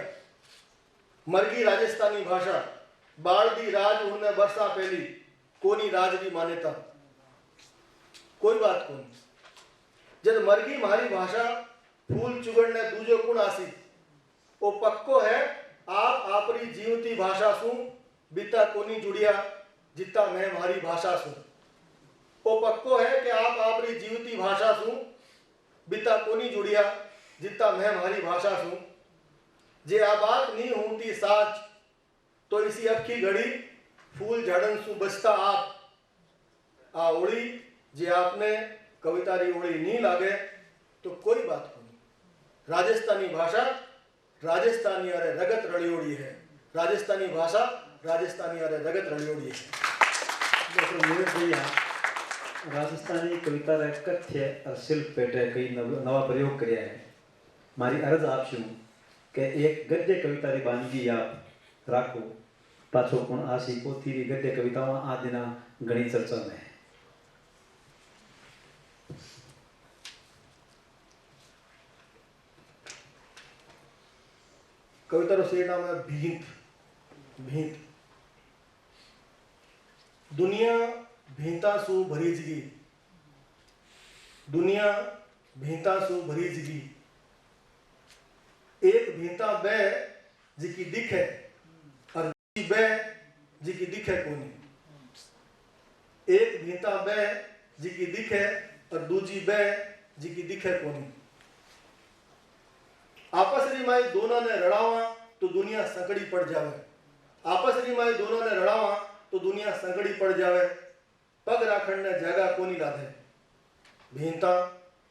मरगी राजस्थानी भाषा। बाढ़ दी राज उन्हें वर्षा पहली कोनी राज दी मान्यता, कोई बात को नहीं। जब मरगी मारी भाषा फूल चुगड़ने दूजो गुण आसी, वो पक्को है आप आपरी जीवती भाषा सु बीता कोनी जुड़िया जितना मैं मारी भाषा सु। वो पक्को है कि आप आपरी जीवती भाषा सु बीता कोनी जुड़िया जितना मैं मारी भाषा सु। जे आ बात नहीं होती साज तो इसी अब की घड़ी फूल झाड़न सु बचता आप आ ओळी जे आपने कवितारी ओळी नहीं लागे तो कोई बात नहीं। राजस्थानी भाषा राजस्थानी अरे रगत रलियोड़ी है। राजस्थानी भाषा राजस्थानी अरे रगत रलियोड़ी है। डॉक्टर नीरज भैया राजस्थानी कविता रे कथ्य और शिल्प पेटे कई नवा प्रयोग कर्या है। मारी अर्ज आपशू के एक गद्य कविता री बानगी आप राखो पाछो पण आशी पोथी री गद्य कविताओं आ दिना घणी चर्चा में है। कविता रो शेर नाम है भींत। भींत दुनिया भींता सु भरी जगी। दुनिया भींता सु भरी जगी। एक भींता बे जिकी दिखे और दूजी बे जिकी दिखे कोनी। एक भींता बे जिकी दिखे और दूजी बे जिकी दिखे कोनी। आपस री माई दोनों ने रड़ावा तो दुनिया संकड़ी पड़ जावे। आपस री माई दोनों ने रड़ावा तो दुनिया संकड़ी पड़ जावे। पग राखण ने जगह कोनी लाधे। भींता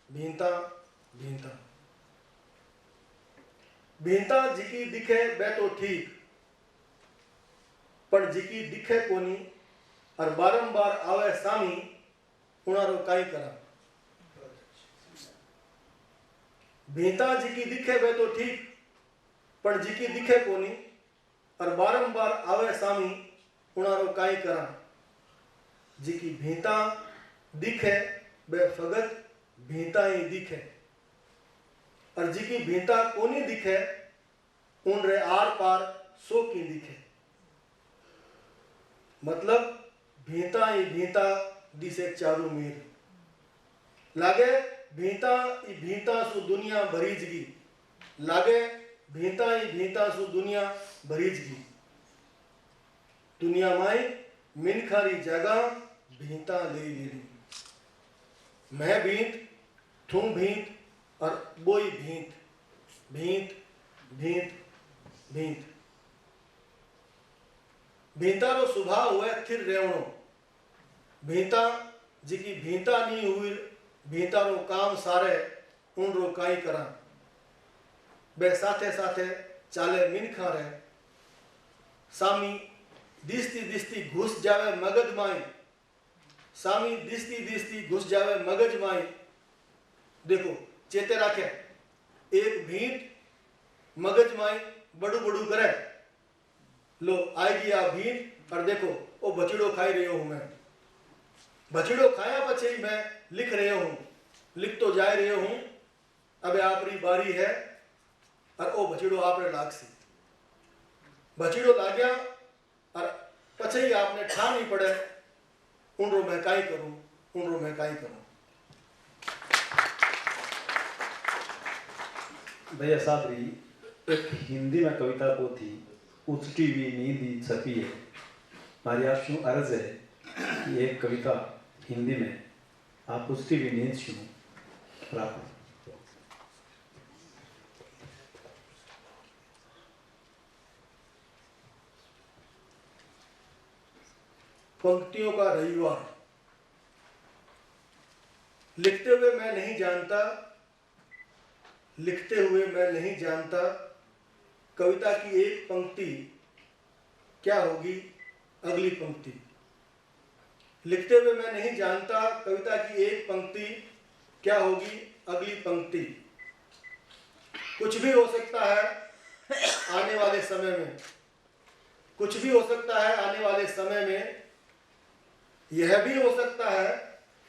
भींता भींता भींता जिकी दिखे बे तो ठीक पर जिकी दिखे कोनी और बारंबार आवे सामी उणारो काई करा। भींता जिकी दिखे बे तो ठीक पर जिकी दिखे कोनी और बारंबार आवे सामी उणारो काई करा। जिकी भींता दिखे बे फगत भींता ही दिखे और जिकी भींता कोनी दिखे उन रे आर पार सो की दिखे। मतलब भींता ही भींता दिसे चारू मीर। लागे भींता ही भींता सु दुनिया भरी जगी। लागे भींता ही भींता सु दुनिया भरी जगी। दुनिया माई मिनखारी जगह भींता ले ली। मैं भींत थू भींत और बोई भींत। भींत भींत भींत भींता रो स्वभाव हुए थिर रेवणो। भींता जिकी भींता नहीं हुई भींता रो काम सारे उन रो काई करा। बे साथे साथे चाले मिनखा रे सामी दिसती दिसती घुस जावे मगज माई। सामी दिसती दिसती घुस जावे मगज माई। देखो चेते राखे एक भींत मगज माई बड़ू बड़ू करे। लो आएगी आ भींत और देखो वो बछड़ो खाई रही हूं मैं। बछड़ो खाया पछे मैं लिख रहे हूं। लिख तो जा रहे हूं अब आपरी बारी है और ओ बछड़ो आपने लाग सी। बछड़ो लाग्या और पछे ही आपने ठा नहीं पड़े उन रो मैं काई करूं। उन रो मैं काई करूं। भैया साबरी एक हिंदी में कविता को थी उचटी हुई नींद छपी है। मारी आपशू अर्ज है कि एक कविता हिंदी में आप उचटी हुई नींद शू राखो। पंक्तियों का रविवार। लिखते हुए मैं नहीं जानता। लिखते हुए मैं नहीं जानता कविता की एक पंक्ति क्या होगी अगली पंक्ति। लिखते हुए मैं नहीं जानता कविता की एक पंक्ति क्या होगी अगली पंक्ति। कुछ भी हो सकता है आने वाले समय में। कुछ भी हो सकता है आने वाले समय में। यह भी हो सकता है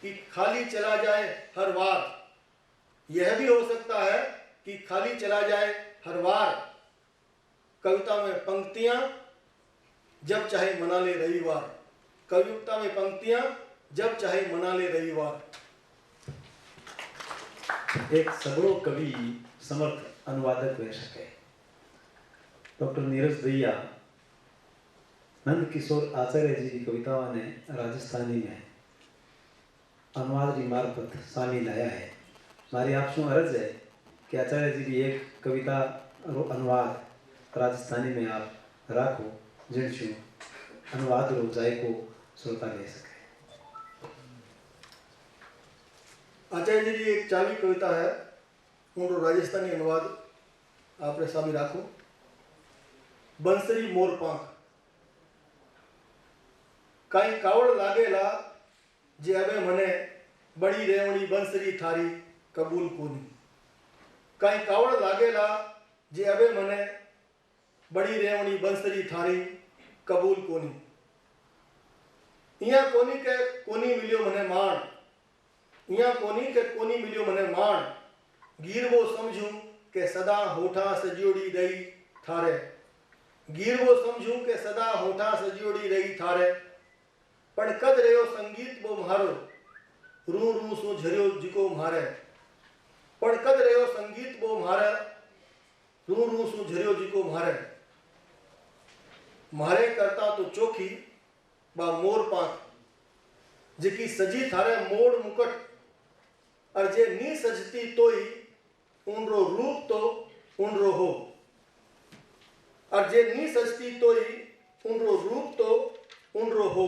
कि खाली चला जाए हर बार। यह भी हो सकता है कि खाली चला जाए हर बार। कविता में पंक्तियां जब चाहे मना ले रविवार। कविता में पंक्तियां जब चाहे मना ले रविवार। एक सगड़ो कवि समर्थ अनुवादक रह सके। डॉक्टर नीरज भैया नंद किशोर आचार्य जी की कविताओं ने राजस्थानी में अनुवाद की मार्फत सामी लाया है। मारी आपसे अर्ज है कि आचार्य जी की एक कविता रो अनुवाद राजस्थानी में आप राखो जिनशु अनुवाद रो जायको श्रोता ले सके। आचार्य जी की एक चावी कविता है, उनको राजस्थानी अनुवाद आपने सामी राखो। बंसरी मोर पांख। काई कावड़ लागेला जे अबे मने बड़ी रेवणी बंसरी थारी कबूल कोनी। काई कावड़ लागेला जे अबे मने बड़ी रेवणी बंसरी थारी कबूल कोनी। इया कोनी के कोनी मिलियो मने माण। इया कोनी के कोनी मिलियो मने माण। गीर वो समझूं के सदा होठा सजियोड़ी रही थारे। गीर वो समझूं के सदा होठा सजियोड़ी रही थारे। पण कद रहो संगीत वो म्हारो रू रू सो झरियो जिको म्हारे। पण कद रहो संगीत वो म्हारे रू रू सो झरियो जिको म्हारे। म्हारे करता तो चोखी बा मोर पांख जिकी सजी थारे मोड़ मुकट। और जे नी सजती तोई उनरो रूप तो उनरो हो। और जे नी सजती तोई उनरो रूप तो उनरो हो।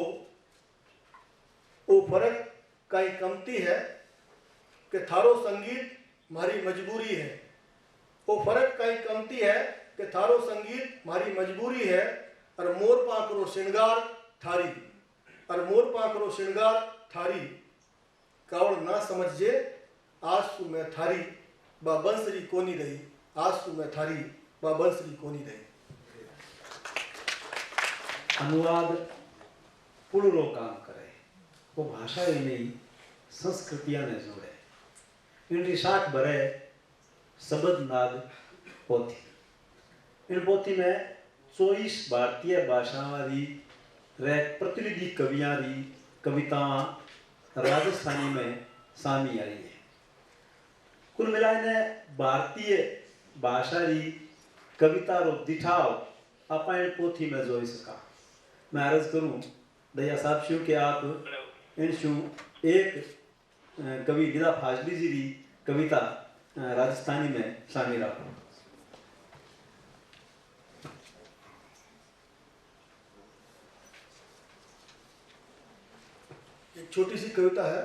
वो फर्क कई कमती है कि थारो संगीत मारी मजबूरी है। वो फर्क कई कमती है कि थारो संगीत मारी मजबूरी है। और मोर पाखरो श्रृंगार थारी। और मोर पाखरो श्रृंगार थारी। कावड़ ना समझे आसू में थारी बा बंसरी कोनी रही। आसू में थारी बा बंसरी कोनी रही। अनुवाद पुड़रो काम करे, वो भाषा ही नहीं संस्कृतियां ने जोड़े। इनकी शाख भरे शब्द नाद पोथी। इन पोथी में 24 भारतीय भाषावां री प्रतिनिधि कवियां री कवितावां राजस्थानी में सामी आई है। कुल मिलाने भारतीय भाषा री कविता रो दिठाव आप इन पोथी में जोई सका। मैं अर्ज करूं दया साहब शू के आप इन शू एक कवि गिदा फाजली जी री कविता राजस्थानी में शामिल रखो। एक छोटी सी कविता है।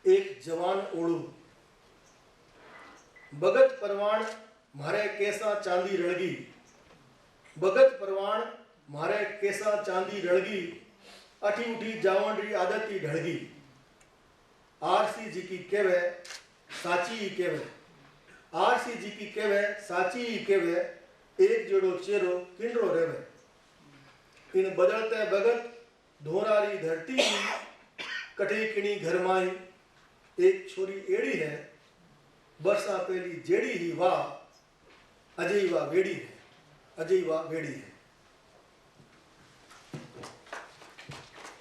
एक जवान ओढ़ू। बगत परवान मारे कैसा चांदी रड़गी। बगत परवान मारे कैसा चांदी रड़गी। अठी उठी जावन री आदती ढड़गी। आरसी जी की केवे साची ही केवे। आरसी जी की केवे साची ही केवे। एक जोड़ो चेहरो किंडरो रेवे। इन बदलते बगत धोरारी धरती कटी किणी घर माई। एक छोरी एड़ी है बरसा पहली जेड़ी ही वाह। अजय वाह वेड़ी है। अजय वाह वेड़ी है।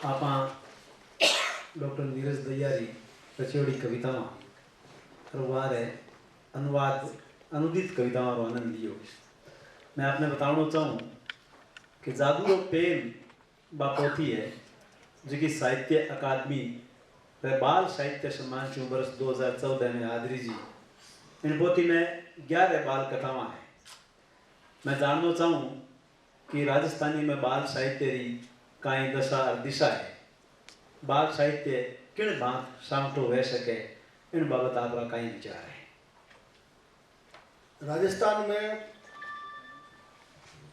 आप डॉक्टर नीरज दयारी रचोड़ी कवितावां वारे अनुवाद अनुदित कवितावां रो आनंद लियो। मैं आपने बताना चाहूँ कि जादू रो पेन बा पोथी है जिकी साहित्य अकादमी रे बाल साहित्य सम्मान चू वर्ष 2014 में हाजरी जी। इन पोथी में 11 बाल कथावां हैं। मैं जानना चाहूँ कि राजस्थानी में बाल साहित्य री काई दशा और दिशा है। बाल साहित्य किन भांत सामटो रह सके इन बाबत आपका कई विचार है। राजस्थान में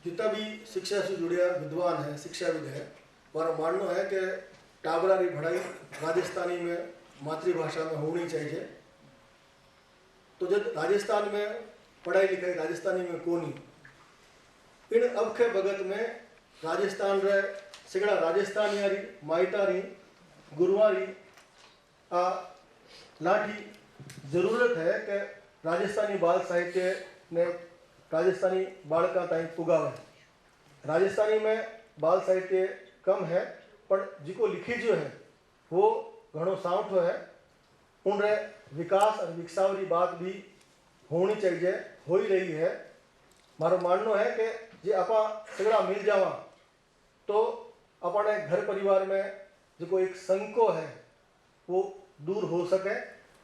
जितना भी शिक्षा से जुड़े विद्वान है शिक्षाविद है हमारा मानना है कि टाबरा की पढ़ाई राजस्थानी में मातृभाषा में होनी चाहिए। तो जब राजस्थान में पढ़ाई लिखाई राजस्थानी में कोनी इन अबखे भगत में राजस्थान रे सगड़ा राजस्थानियारी माइतारी गुरुवारी आ लाठी जरूरत है कि राजस्थानी बाल साहित्य ने राजस्थानी बालका ताई पुगावे। राजस्थानी में बाल साहित्य कम है पर जिको लिखी जो है वो घणो सावठो है। उनरे विकास और विकसावरी बात भी होनी चाहिए हो ही रही है। मारो मानना है कि जे आपा सगड़ा मिल जावा तो अपने घर परिवार में जो एक संको है वो दूर हो सके।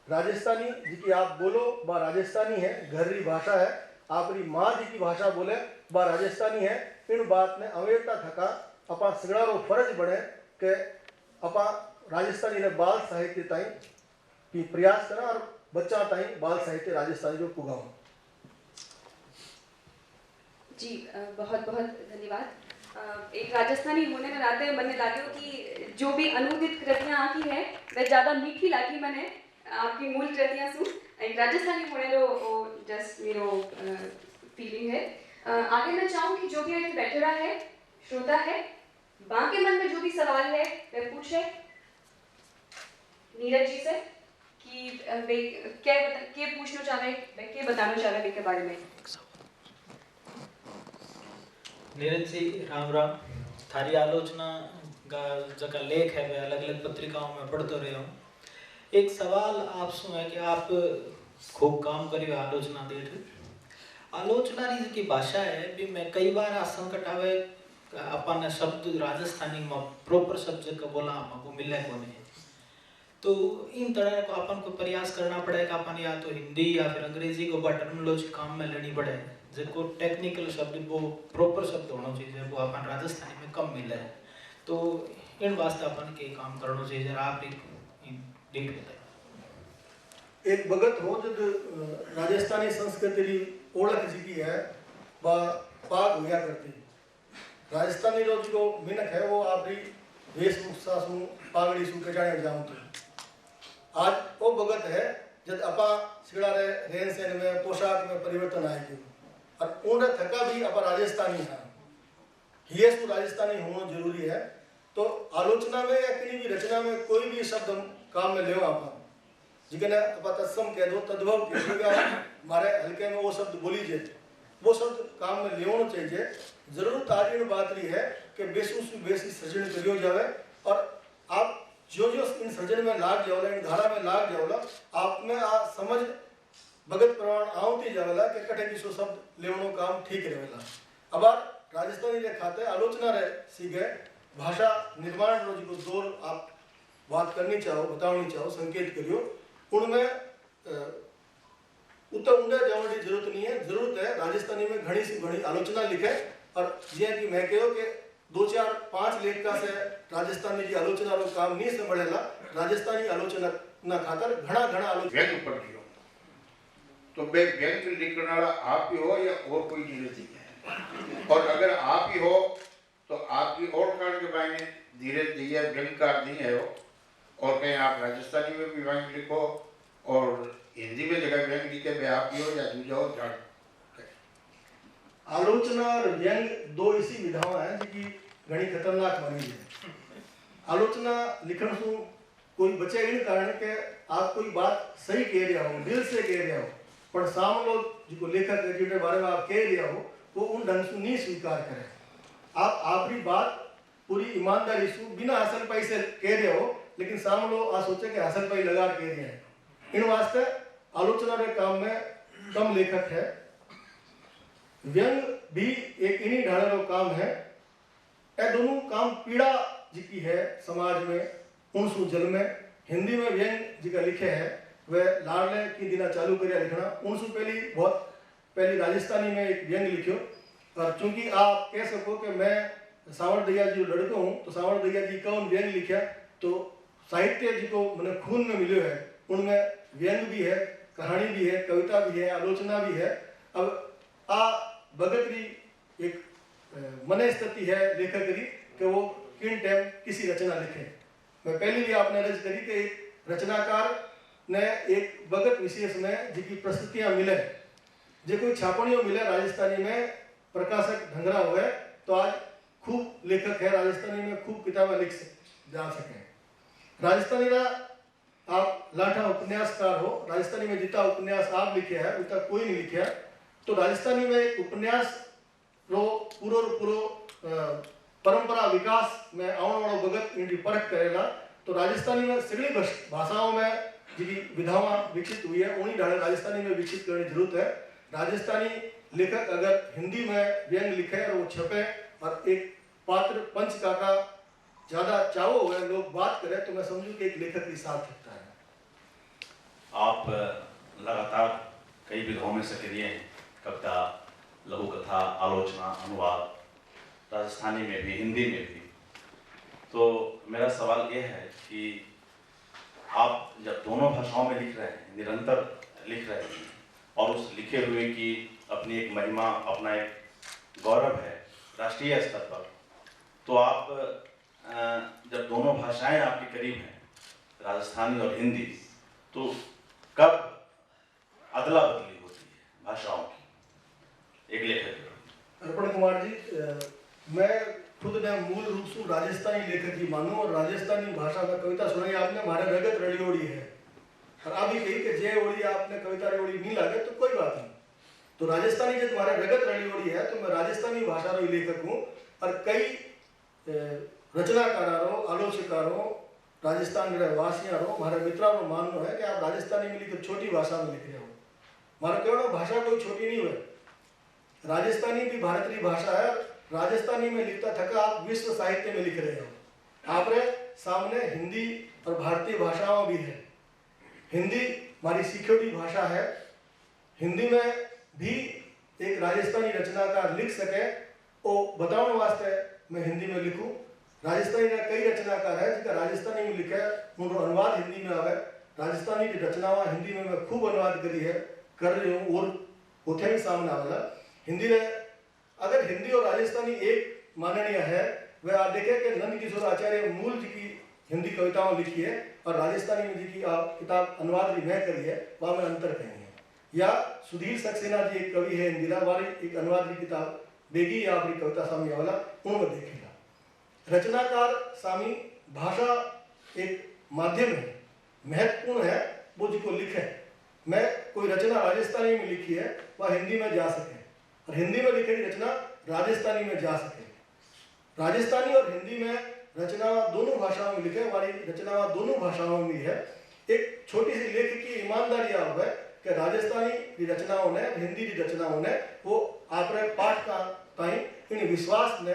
राजस्थानी जी की आप बोलो बा राजस्थानी है घर री भाषा है। आपरी माँ जी की भाषा बोले बा राजस्थानी है। इन बात ने अवेरता थका अपा सगड़ा रो फर्ज बने कि अपा राजस्थानी ने बाल साहित्य ताई कि प्रयास करा और बच्चा ताईं बाल साहित्य राजस्थानी जो पुगाऊं। जी बहुत बहुत धन्यवाद। एक राजस्थानी होने में नाते मने लाग्यो कि जो भी अनुदित कृतियाँ आकी है वह ज़्यादा मीठी लागी मने आपकी मूल कृतियाँ सु एक राजस्थानी होने रो जस्ट मेरो फीलिंग है। आगे मैं चाहूँगी जो भी यहाँ बैठा है श्रोता है बाकी मन में जो भी सवाल है वह पूछे नीरज जी से कि वे क्या पूछना चाह रहे वे क्या बताना चाह रहे के बारे में। नीरज जी राम राम। थारी आलोचना का जगह लेख है वह अलग अलग पत्रिकाओं में पढ़ते रहे हूँ। एक सवाल आपसे है कि आप खूब काम करियो आलोचना दे आलोचना की भाषा है भी मैं कई बार आ संकट आवे अपन शब्द राजस्थानी में प्रॉपर शब्द का बोला हमको मिले को नहीं तो इन तरह को अपन को प्रयास करना पड़ेगा। अपन या तो हिंदी या फिर अंग्रेजी को टर्मिनोलॉजी काम में लेनी पड़े जो टेक्निकल शब्द वो प्रॉपर शब्द होना चाहिए वो अपन राजस्थानी में कम मिले है तो इन वास्ते अपन के काम करना चाहिए जरा आप डेट बताइए। एक भगत हो जो राजस्थानी संस्कृति की ओळख जी है वह पाग हुआ करती राजस्थानी जो जो मिनक है वो आपरी वेशभूषा सु पागड़ी सु के जाने जाऊं तो आज वो भगत है जब अपा सिगड़ा रे रहन सहन में पोशाक में परिवर्तन आए क्यों और उन थका भी अपा राजस्थानी है ये सु राजस्थानी होना जरूरी है। तो आलोचना में या किसी भी रचना में कोई भी शब्द हम काम में ले आपा जिकने अपा तत्सम कह दो तद्भव कह दो हमारे हल्के में वो शब्द बोली जाए वो शब्द काम में लेना चाहिए। जरूरत आज इन बात रही है कि बेसू से बेसी सृजन करियो जावे और आप जो इन सृजन में लाग जाओला इन धारा में लाग जाओला आप में आ समझ भगत प्रमाण आवती जावेला कि कटे किसो शब्द लेवनो काम ठीक रहेला। अब राजस्थानी रे खाते आलोचना रे सीखे भाषा निर्माण रो जो दौर आप बात करनी चाहो बतावनी चाहो संकेत करियो उनमें उतना उंडे जाने की जरूरत नहीं है। जरूरत है राजस्थानी में घनी सी घनी आलोचना लिखे और जे कि मैं कहो कि 2-4-5 लेख का से राजस्थानी की आलोचना रो काम नहीं संभलेला राजस्थानी आलोचना ना खातर घना घना आलोचना व्यंग पढ़ लियो तो बे व्यंग लिखने वाला आप ही हो या और कोई नहीं है और अगर आप ही हो तो आपकी और कारण के बारे में धीरे धीरे व्यंगकार नहीं है और कहीं आप राजस्थानी में भी व्यंग लिखो और हिंदी में जगह व्यंग लिखे बे आप ही हो या दूसरा जान आलोचना और व्यंग दो ऐसी विधाएं हैं जिनकी घनी खतरनाक मानी है। आलोचना लिखने से कोई बचे इन कारण के आप कोई बात सही कह रहे हो दिल से कह रहे हो पर सामने जो लेखक है जिनके बारे में आप कह रहे हो वो उन ढंग से नहीं स्वीकार करे। आप आपकी बात पूरी ईमानदारी से बिना हासिल पाई से कह रहे हो लेकिन सामने आ सोचे कि हासिल पाई लगा कह रहे हैं। इन वास्ते आलोचना के काम में कम लेखक है। व्यंग भी एक इन्हीं ढाले रो काम है। ये दोनों काम पीड़ा जिकी है समाज में उनसु जल में हिंदी में व्यंग जिका लिखे है वह लाडले की दिना चालू करिया लिखना उनसु पहली राजस्थानी में एक व्यंग लिखियो और चूंकि आप कह सको कि मैं सावड़ दैया जी लड़का हूँ तो सावड़ दैया जी कौन व्यंग लिखा तो साहित्य जी को मैंने खून में मिले है उनमें व्यंग भी है कहानी भी है कविता भी है आलोचना भी है। अब आ भगत की एक मन स्थिति है लेखक की कि वो किन टाइम किसी रचना लिखे। मैं पहले भी आपने अर्ज करी कि एक रचनाकार ने एक भगत विशेष में जिनकी प्रस्तुतियां मिले जो कोई छापणियों मिले राजस्थानी में प्रकाशक ढंगरा हुए तो आज खूब लेखक है राजस्थानी में खूब किताबें लिख जा सके। राजस्थानी का आप लाठा उपन्यासकार हो राजस्थानी में जितना उपन्यास आप लिखे है उतना कोई नहीं लिखे तो राजस्थानी में एक उपन्यास रो पूरो परंपरा विकास में आने वाला भगत इनकी परख करेगा तो राजस्थानी में सगली भाषाओं में जी विधावां विकसित हुई है उन्हीं ढाले राजस्थानी में विकसित करने की जरूरत है। राजस्थानी लेखक अगर हिंदी में व्यंग लिखे और वो छपे और एक पात्र पंच का ज्यादा चाहो हुए लोग बात करें तो मैं समझूं कि एक लेखक की सार्थकता है। आप लगातार कई विधाओं में सक्रिय हैं कविता लघु कथा आलोचना अनुवाद राजस्थानी में भी हिंदी में भी। तो मेरा सवाल ये है कि आप जब दोनों भाषाओं में लिख रहे हैं, निरंतर लिख रहे हैं, और उस लिखे हुए की अपनी एक महिमा, अपना एक गौरव है राष्ट्रीय स्तर पर, तो आप जब दोनों भाषाएं आपके करीब हैं, राजस्थानी और हिंदी, तो कब अदला बदली होती है भाषाओं की एक लेखक? अर्पण कुमार जी, मैं खुद ने मूल रूप से राजस्थानी लेखक ही मानूं, और राजस्थानी भाषा में कविता सुनाई आपने, मारे रगत रड़ी ओड़ी है, और अभी कही कि जे ओड़ी आपने कविता ओड़ी नहीं लगे तो कोई बात नहीं। तो राजस्थानी जब तुम्हारे रगत रड़ी ओड़ी है, तो मैं राजस्थानी भाषा रो लेखक हूँ, और कई रचनाकारों, आलोचकारों, राजस्थान के वासियों रो, हमारे मित्रों को मानना है कि आप राजस्थानी में लिखे छोटी भाषा में लिख रहे हो। हमारा कहना भाषा कोई छोटी नहीं हुई, राजस्थानी भी भारतीय भाषा है, राजस्थानी में लिखता थका आप विश्व साहित्य में लिख रहे हो। आपरे सामने हिंदी और भारतीय भाषाओं भी है, हिंदी हमारी सीखोड़ी भाषा है, हिंदी में भी एक राजस्थानी रचनाकार लिख सके वो बताने वास्ते मैं हिंदी में लिखूं। राजस्थानी का कई रचनाकार है जिनका राजस्थानी में लिखा है, उनको अनुवाद हिंदी में आवे। राजस्थानी की रचनावां हिंदी में मैं खूब अनुवाद करी है, कर रही हूँ, और उठे ही सामने आवेला हिंदी में। अगर हिंदी और राजस्थानी एक माननीय है, वह आप देखें कि नंद किशोर आचार्य मूल जी की हिंदी कविताओं लिखी है, और राजस्थानी में जी की आप किताब अनुवाद भी मैं करी है, वहाँ में अंतर कहीं है। या सुधीर सक्सेना जी एक कवि है, इंदिरा वाली एक अनुवाद की किताब बेगी या अपनी कविता सामी आवेला, उनमें देखेगा। रचनाकार सामी भाषा एक माध्यम है, महत्वपूर्ण है, वो जिसको लिखे। मैं कोई रचना राजस्थानी में लिखी है वह हिंदी में जा सके, और हिंदी में लिखी रचना राजस्थानी में जा सके। राजस्थानी और हिंदी में रचना दोनों भाषाओं में लिखे, हमारी रचना दोनों भाषाओं में है। एक छोटी सी लेख की ईमानदारी आप है कि राजस्थानी की रचनाओं ने, हिंदी की रचनाओं ने वो आपरे पाठ का ताई इन विश्वास ने,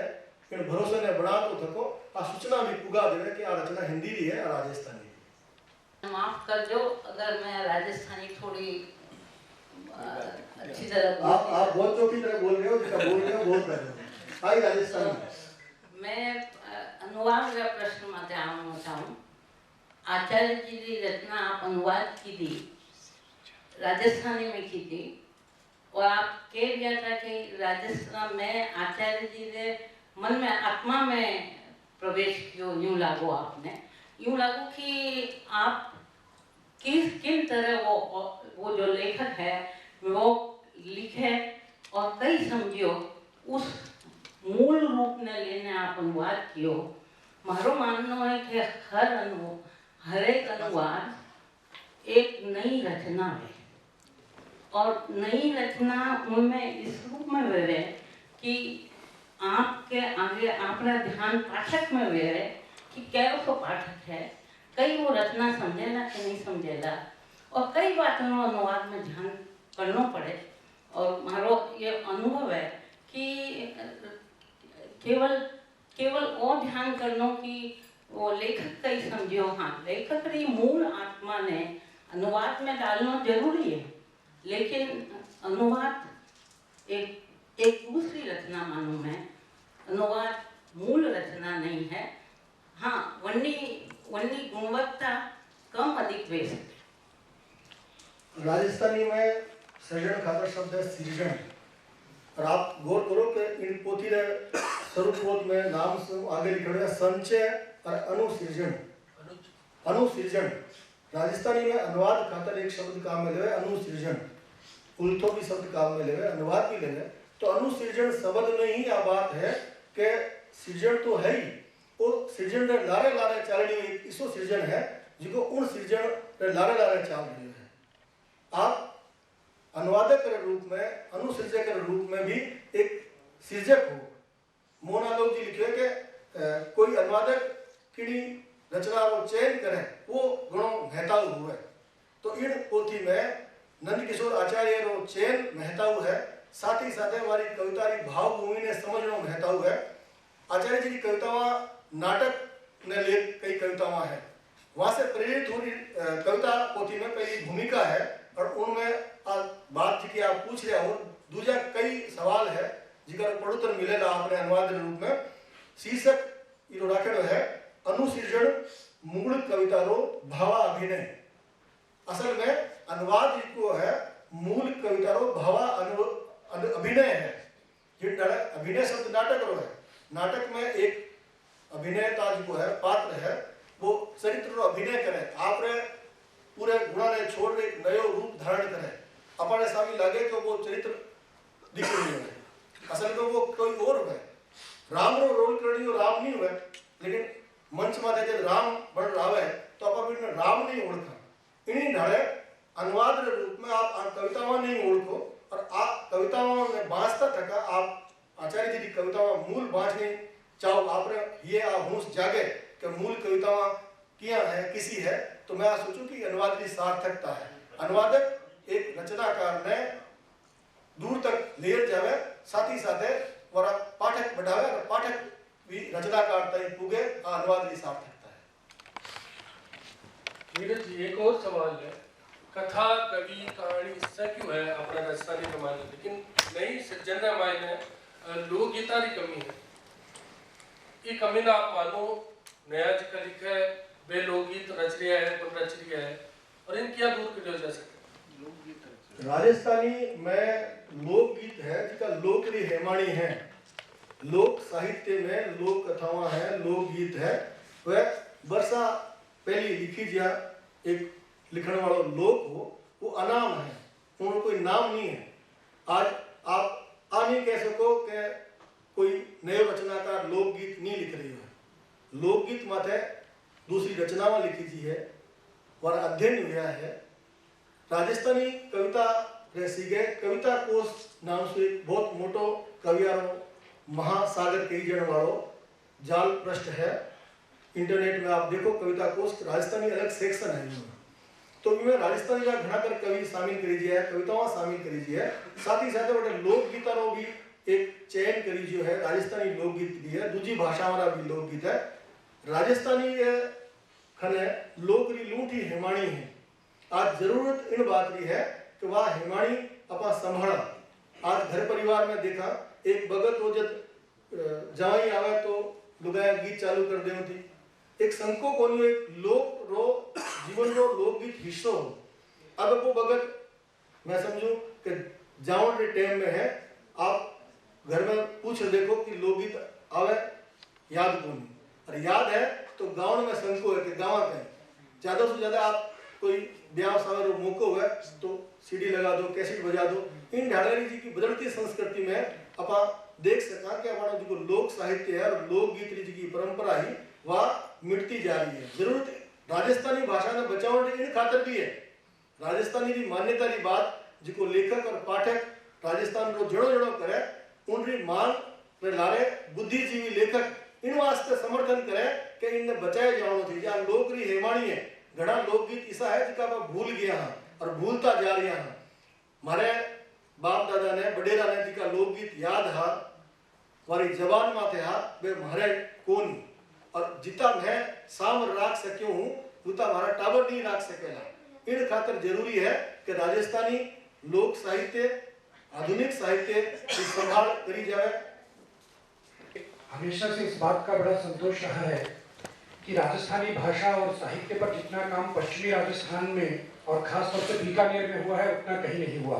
इन भरोसे ने बना तो थको आ सूचना भी पुगा देवे कि आ रचना हिंदी की है और राजस्थानी की। माफ कर दो अगर मैं राजस्थानी थोड़ी अच्छी तरह आप बहुत चौकी तरह बोल रहे हो, जिसका बोल रहे हो बहुत कर रहे हो। आई राजस्थानी मैं अनुवाद का प्रश्न में जानना चाहूँ। आचार्य जी की रचना आप अनुवाद की थी, राजस्थानी में की थी, और आप कह दिया था कि राजस्थान में आचार्य जी ने मन में, आत्मा में प्रवेश किया, यूँ लागू आपने, यूँ लागू कि आप किन तरह वो जो लेखक है वो लिखे और कई समझियो उस मूल रूप ने लेने आप अनुवाद कियो। मारो मानना है कि हर एक अनुवाद एक नई रचना है, और नई रचना उनमें इस रूप में वे है कि आपके आगे अपना ध्यान पाठक में वे है कि कैसो पाठक है, कई वो रचना समझेला कि नहीं समझेला, और कई बातों अनुवाद में ध्यान करना पड़े। और मारो ये अनुभव है कि केवल और ध्यान करना कि वो लेखक कई समझो, हाँ लेखक री मूल आत्मा ने अनुवाद में डालना जरूरी है, लेकिन अनुवाद एक दूसरी रचना मानूं मैं, अनुवाद मूल रचना नहीं है। हाँ वन्नी गुणवत्ता कम अधिक वे सकते। राजस्थानी में सृजन खातर शब्द है सृजन, और आप गौर करो कि इन पोथी रे स्वरूप में नाम से आगे लिखा है संचय और अनुसृजन। अनुसृजन राजस्थानी में अनुवाद खातर एक शब्द काम में लेवे अनुसृजन, उल्थो भी शब्द काम में लेवे, अनुवाद भी लेवे। तो अनुसृजन शब्द में ही आ बात है कि सृजन तो है ही, वो सृजन रे लारे लारे चाल रही है, इसो सृजन है जिको उन सृजन रे लारे लारे चाल रही है। आप अनुवादक के रूप में, अनुसृजक के रूप में भी एक सृजक हो। मोनालोक जी लिखे कि कोई अनुवादक किनी रचना को चयन करे वो घणो महताऊ हुए। तो इन पोथी में नंद किशोर आचार्य रो चयन महताऊ है, साथ ही साथ हमारी कविता की भावभूमि ने समझना महताऊ है। आचार्य जी की कवितावां नाटक ने लेख कई कवितावां है, वहां से प्रेरित हुई कविता पोथी में पहली भूमिका है, और उनमें बात की आप पूछ रहे हो, दूसरा कई सवाल है जिनका पढ़ोत्तर मिलेगा आपने अनुवाद रूप में। शीर्षक इनो राखेलो है अनुसृजन मूल कविता रो भावा अभिनय। असल में अनुवाद को है मूल कविता रो भावा अभिनय है। ये अभिनय शब्द नाटक रो है। नाटक में एक अभिनेता जो है पात्र है वो चरित्र रो अभिनय करे, आपने पूरे गुणा ने छोड़ एक नयो रूप धारण करे, अपने सामने लगे तो वो चरित्र दिख रही है, असल में वो कोई और है। राम रो रोल करनी राम नहीं हुए, लेकिन मंच में जब राम बन रहा है तो आप राम नहीं ओढ़ा। इन्हीं ढाले अनुवाद के रूप में आप कविताओं नहीं ओढ़ो और आप कविताओं में बाँचता थका आप आचार्य जी की कविताओं मूल बाँचने चाहो, आपने ये होश जागे कि मूल कविताओं किया है किसी है, तो मैं सोचूं कि अनुवाद की सार्थकता है। अनुवादक एक रचनाकार ने दूर तक लेर जावे, साथ ही साथ वरा पाठक बढ़ावे और पाठक भी रचनाकार तक पुगे, अनुवाद की सार्थकता है। नीरज जी एक और सवाल है, कथा कवि कहानी इससे क्यों है अपना राजस्थानी रामायण, लेकिन नई सज्जन रामायण है लोकगीता की कमी है। ये कमी ना आप मानो नया जी का लिखा है वे लोकगीत रच रहा है पुन रच रहा है, और इन क्या दूर कर जा सकते। राजस्थानी में लोकगीत है जिसका लोकरी हेमाणी है, लोक साहित्य में लोक कथावां है, लोकगीत है। वह वर्षा पहली लिखी जा एक लिखने वाला लोक हो वो अनाम है, उनको कोई नाम नहीं है। आज आप नहीं कह सको कि कोई नयो रचनाकार लोकगीत नहीं लिख रही है। लोकगीत माथे दूसरी रचनावां लिखी जी है और अध्ययन हुआ है। राजस्थानी कविता रसी गए कविता कोश नाम से एक बहुत मोटो कवियारो महासागर कही जाने वालों जाल पृष्ठ है। इंटरनेट में आप देखो कविता कोश राजस्थानी अलग सेक्शन है इनमें, तो इनमें राजस्थानी का घना कर कवि शामिल करी है, कविताओं शामिल करी है। साथ ही साथ बड़े लोकगीता रो भी एक चयन करी जो है, राजस्थानी लोकगीत भी है, दूसरी भाषा वाला भी लोकगीत है। राजस्थानी खने लोकरी लूठी हेमाणी है। आज जरूरत इन बात की है कि वह हेमाणी अपना संभाला। आज घर परिवार में देखा एक भगत हो जब जवाई आवे तो लुगाया गीत चालू कर दे थी, एक संको कोनी एक लोक रो जीवन रो लोकगीत हिस्सो हो। अब वो भगत मैं समझू कि जावन के टाइम में है, आप घर में पूछ देखो कि लोकगीत आवे याद कोनी, और याद है तो गाँव में संको है कि गाँव कहीं ज्यादा से ज्यादा आप कोई ब्याह सावर मौको हुआ तो सीडी लगा दो, कैसेट बजा दो। इन ढालेरी जी की बदलती संस्कृति में अपा देख सका कि हमारा जो लोक साहित्य है और लोकगीत जी की परंपरा ही वह मिटती जा रही है। जरूरत राजस्थानी भाषा ने बचाव इन खातर भी है। राजस्थानी की मान्यता की बात जिको लेखक और पाठक राजस्थान को जड़ो जड़ो करे, उनकी मांग लारे बुद्धिजीवी लेखक इन वास्ते समर्थन करे कि इन्हें बचाए जानो थी। जहाँ लोकरी हेमाणी है, घना लोकगीत ऐसा है जिसका आप भूल गया है और भूलता जा रहा है। हमारे बाप दादा ने बडेरा ने जिका लोकगीत याद हा वारी जबान माथे हा वे मारे कौन, और जितना मैं साम राख सक्यो हूँ उतना हमारा टावर नहीं राख सकेला। इन खातर जरूरी है कि राजस्थानी लोक साहित्य आधुनिक साहित्य की संभाल करी जाए। हमेशा से इस बात का बड़ा संतोष रहा है कि राजस्थानी भाषा और साहित्य पर जितना काम पश्चिमी राजस्थान में और खासतौर से बीकानेर में हुआ है उतना कहीं नहीं हुआ।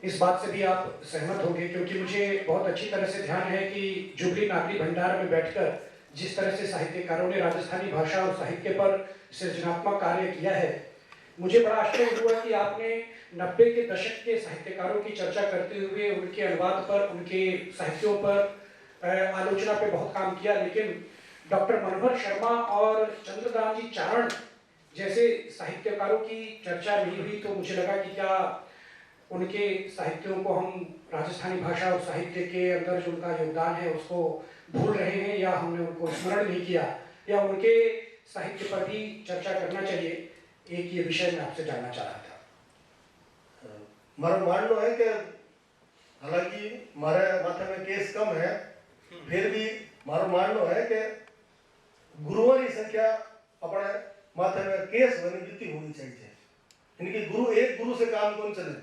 इस बात से भी आप सहमत होंगे, क्योंकि मुझे बहुत अच्छी तरह से ध्यान है कि जुबली नागरी भंडार में बैठकर जिस तरह से साहित्यकारों ने राजस्थानी भाषा और साहित्य पर सृजनात्मक कार्य किया है, मुझे बड़ा आश्चर्य हुआ कि आपने 90 के दशक के साहित्यकारों की चर्चा करते हुए उनके अनुवाद पर, उनके साहित्यों पर आलोचना पे बहुत काम किया, लेकिन डॉक्टर मनोहर शर्मा और चंद्रदास जी चारण जैसे साहित्यकारों की चर्चा नहीं हुई। तो मुझे लगा कि क्या उनके साहित्यों को हम राजस्थानी भाषा और साहित्य के अंदर जो उनका योगदान है उसको भूल रहे हैं, या हमने उनको स्मरण नहीं किया, या उनके साहित्य पर भी चर्चा करना चाहिए। एक ये विषय मैं आपसे जानना चाह रहा था। मारा मान लो है कि हालांकि हमारे माथे में केस कम है, फिर भी मारो मान लो है कि गुरुओं की संख्या अपने माथे में केस होनी जितनी होनी चाहिए। इनकी गुरु एक गुरु से काम कौन चले,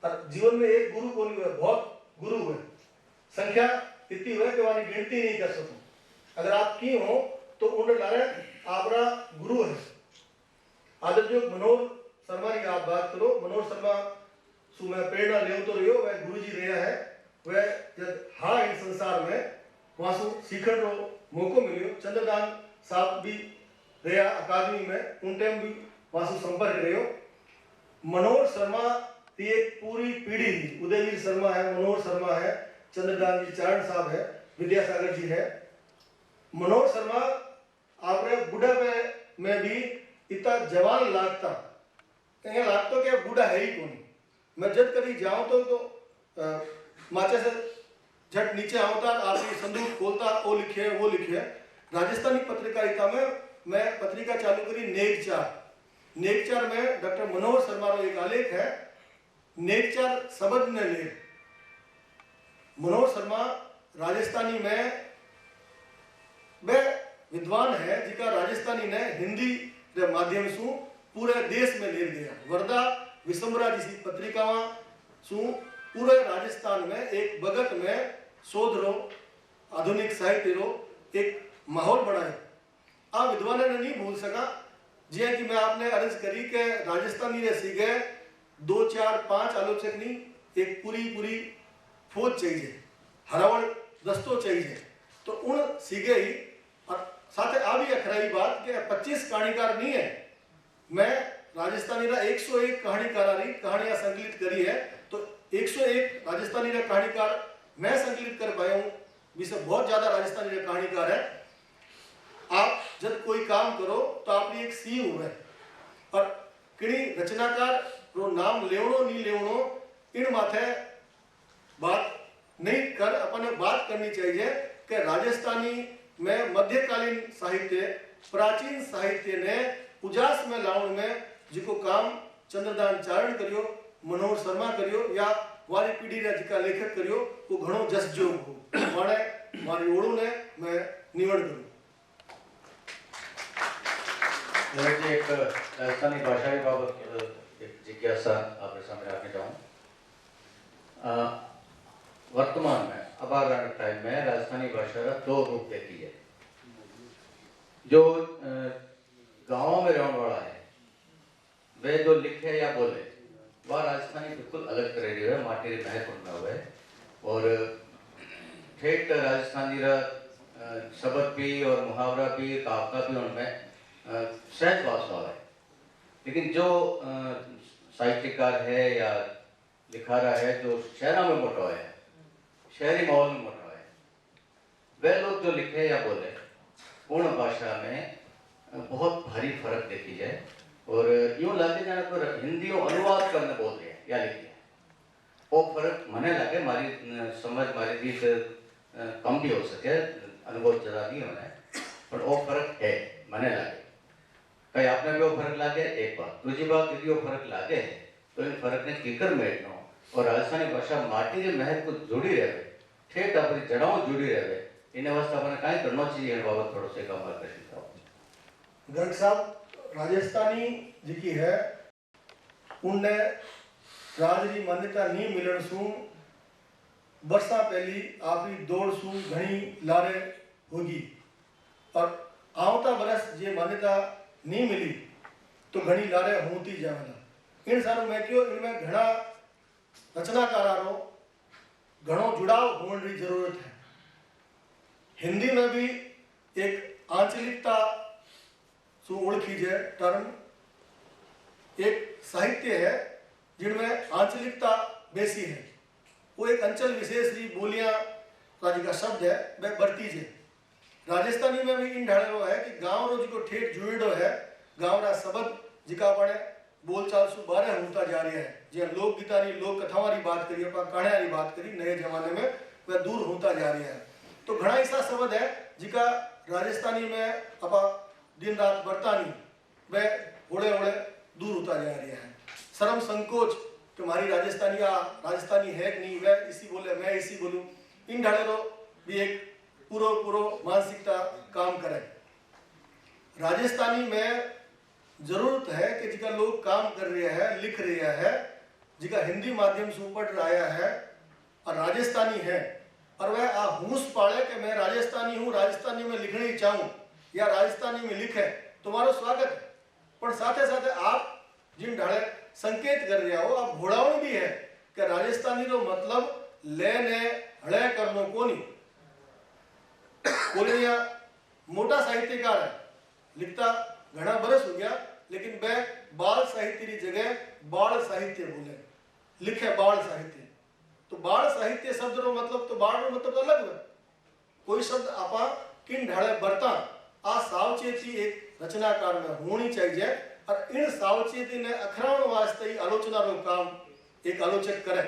और जीवन में एक गुरु कौन हुए, बहुत गुरु हुए, संख्या इतनी हुए कि वाली गिनती नहीं कर सकूं। अगर आप की हो तो उन लारे आपरा गुरु है आदरणीय मनोहर शर्मा की आप बात करो। मनोहर शर्मा सु मैं प्रेरणा ले तो रहो वह गुरु जी रहा है। वह जब हाँ इन संसार में वहाँ सु सीखने रो मौको मिलो। चंद्रदान साहब भी रहा अकादमी में, उन टाइम भी वहाँ से संपर्क रहो। मनोहर शर्मा की एक पूरी पीढ़ी थी। उदयवीर शर्मा है, मनोहर शर्मा है, चंद्रदान जी चारण साहब है, विद्यासागर जी है। मनोहर शर्मा आपने बुढ़ापे में भी इतना जवान लागता, कहीं लागतो कि बूढ़ा है ही कौन। मैं जब कभी जाऊं तो माचे से झट नीचे आवता, आपकी संदूक खोलता, वो लिखे। राजस्थानी पत्रकारिता में मैं पत्रिका चालू करी नेकचार में डॉक्टर मनोहर शर्मा का एक आलेख है, नेकचार शब्द ने लेख। मनोहर शर्मा राजस्थानी में वह विद्वान है जिका राजस्थानी ने हिंदी के माध्यम से पूरे देश में ले गया। वर्धा विसंबरा जैसी पत्रिकाओं सु पूरे राजस्थान में एक भगत में शोध रो, आधुनिक साहित्य रो एक माहौल बनाए। आ विद्वान ने नहीं भूल सका। जी कि मैं आपने अर्ज करी कि राजस्थानी रे सीखे 2, 4, 5 आलोचक नहीं, एक पूरी फौज चाहिए, हरावल दस्तो चाहिए। तो उन सीखे ही और साथ आ भी अखराई बात कि 25 कहानीकार नहीं है। मैं राजस्थानी रा 101 कहानियां संकलित करी है। तो 101 राजस्थानी रा कहानीकार मैं संकलित कर पाया हूँ। विषय बहुत ज्यादा राजस्थानी रा कहानीकार है। आप जब कोई काम करो तो आपने एक सी हुए और किणी रचनाकार रो नाम लेवणो नहीं लेवणो इन माथे बात नहीं कर अपने बात करनी चाहिए कि राजस्थानी में मध्यकालीन साहित्य, प्राचीन साहित्य ने उजास में लाउन में जिको काम चंद्रदान चारण करियो, मनोहर शर्मा करियो या वारी पीढ़ी रा जिका लेखक करियो वो घणो जसजो हो माने मारी ओळू ने मैं निवड करूं। एक राजस्थानी भाषा के बाबत एक जिज्ञासा आपके सामने रखने जाऊँ। वर्तमान में अबारण टाइम में राजस्थानी भाषा का 2 रूप देखी है। जो गाँव में रहने वाला है वे जो लिखे या बोले वह राजस्थानी बिल्कुल अलग तरह की है, माटी महत्वपूर्ण में हुए और ठेठ राजस्थानी रा शब्द भी और मुहावरा भी कहावता भी उनमें सहज भाषा है। लेकिन जो साहित्यकार है या लिखारा है जो शहरों में मोटा है, शहरी माहौल में मोटा है, वे लोग जो लिखे या बोले पूर्ण भाषा में बहुत भारी फर्क देखी जाए। और यूँ लगे जाने पर हिंदी अनुवाद करने बोल रहे हैं या लिखे वो फर्क मने लगे मारी समझ मारी भी कम भी हो सके, अनुभव ज़्यादा नहीं होना है पर वो फर्क है मने लगे। कहीं आपने भी वो फर्क लागे एक बात। दूसरी बात यदि वो फर्क लागे तो इन फर्क ने कीकर मेटना और राजस्थानी भाषा माटी के महत्व को जुड़ी रहे, ठेठ अपनी जड़ों जुड़ी रहे, इन अवस्था पर कहीं करना चाहिए इन बाबत थोड़ा से कम कर सकता हूँ। गर्ग साहब राजस्थानी जी की है उनने राजरी मान्यता नहीं मिलन सु वर्षा पहली आपकी दौड़ सु घनी लारे होगी और आवता बरस ये मान्यता नहीं मिली तो घनी लारे होती जावेला। इन सारों में क्यों इनमें घना रचनाकारों घणो जुड़ाव होने की जरूरत है। हिंदी में भी एक आंचलिकता सु ओळखी जाए टर्म एक साहित्य है जिनमें आंचलिकता बेसी है। वो एक अंचल विशेष री बोलियां राजी का शब्द है वह बढ़ती है। राजस्थानी में भी इन ढाड़ो है कि गांव रो जिको ठेठ जुड़ो है, गांव रा शब्द जिका पड़े बोलचाल सु बारे होता जा रहा है। जे लोकगीता री लोक कथावां री बात करिए अपन कहानियां री बात करी नए जमाने में वह दूर होता जा रहा है। तो घना ऐसा शब्द है जिका राजस्थानी में अपा दिन रात बरता नहीं वह होड़े होड़े दूर होता जा रहा है। शर्म संकोच कि हमारी राजस्थानी है कि नहीं, वह इसी बोले मैं इसी बोलूं, इन ढाड़े भी एक पूरो मानसिकता काम करे। राजस्थानी में जरूरत है कि जिका लोग काम कर रहे हैं, लिख रहे हैं, जिका हिंदी माध्यम से पढ़ रहा है और राजस्थानी है और वह हुस पाले कि मैं राजस्थानी हूँ, राजस्थानी में लिखना ही चाहूँ या राजस्थानी में लिखे तो मारो स्वागत है, पर साथे साथे आप जिन ढाले संकेत कर रहा हो आप भोड़ावण भी है कि राजस्थानी रो मतलब लेने हड़े करनो कोनी। बोलिया मोटा साहित्यकार है, लिखता घना बरस हो गया, लेकिन वह बाल साहित्य की जगह बाल साहित्य बोले, लिखे बाल साहित्य। तो बाल साहित्य शब्द रो मतलब तो बाल रो मतलब अलग है। कोई शब्द आपा किन ढाले बरता आ सावचेती एक रचनाकार में होनी चाहिए, और इन सावचेती ने अखरावण वास्ते ही आलोचना रो काम एक आलोचक करे।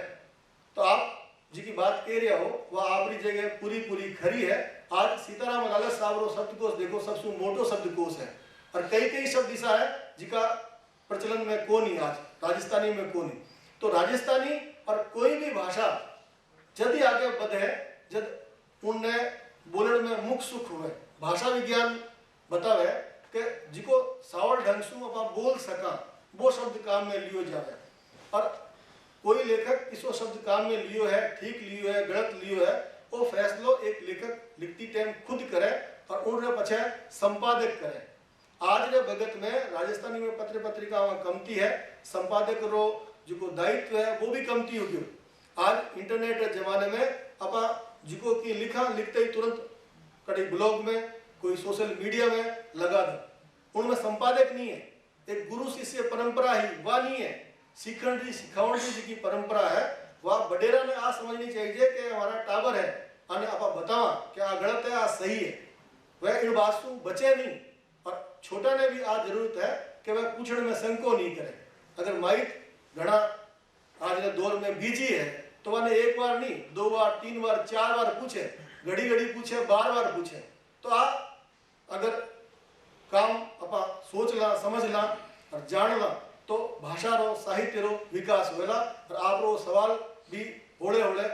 तो आप जी की बात कह रहे हो वह आपरी जगह पूरी पूरी खरी है। आज सीताराम लाला साहब रो शब्दकोश देखो, सबसे मोटो शब्दकोश है, और कई कई शब्द ऐसा है जिका प्रचलन में कोनी, आज राजस्थानी में कोनी। तो राजस्थानी और कोई भी भाषा यदि आगे बढ़े, जब उनने बोलने में मुख सुख हुए, भाषा विज्ञान बतावे कि जिको सावल ढंग से आप बोल सका वो शब्द काम में लियो जावे। और कोई लेखक इसो शब्द काम में लियो है, ठीक लियो है, गलत लियो है, वो फैसलो एक लेखक लिखती टाइम खुद करे और उनरे पछे संपादक करे। आज रे भगत में राजस्थानी में पत्र पत्रिकाओं कमती है, संपादक रो जो दायित्व है वो भी कमती हो गयो। आज इंटरनेट के जमाने में अपा जिको की लिखा लिखते ही तुरंत कभी ब्लॉग में कोई सोशल मीडिया में लगा दो, उनमें संपादक नहीं है। एक गुरु शिष्य परंपरा ही वह नहीं है, सीखण की सिखावण की परंपरा है। वह बडेरा ने आ समझनी चाहिए कि हमारा टावर है और आप बतावा कि आ गलत है आ सही है, वह इन बात से बचे नहीं। और छोटा ने भी आ जरूरत है कि वह पूछने में संको नहीं करे। अगर माइक घना आज के दौर में बीजी है तो वह एक बार नहीं, 2 बार 3 बार 4 बार पूछे, घड़ी घड़ी पूछे, बार बार पूछे। तो आप अगर काम अपा सोच ला, समझ ला और जान ला तो भाषा रो साहित्य रो विकास होगा और आप रो सवाल भी होड़े होड़े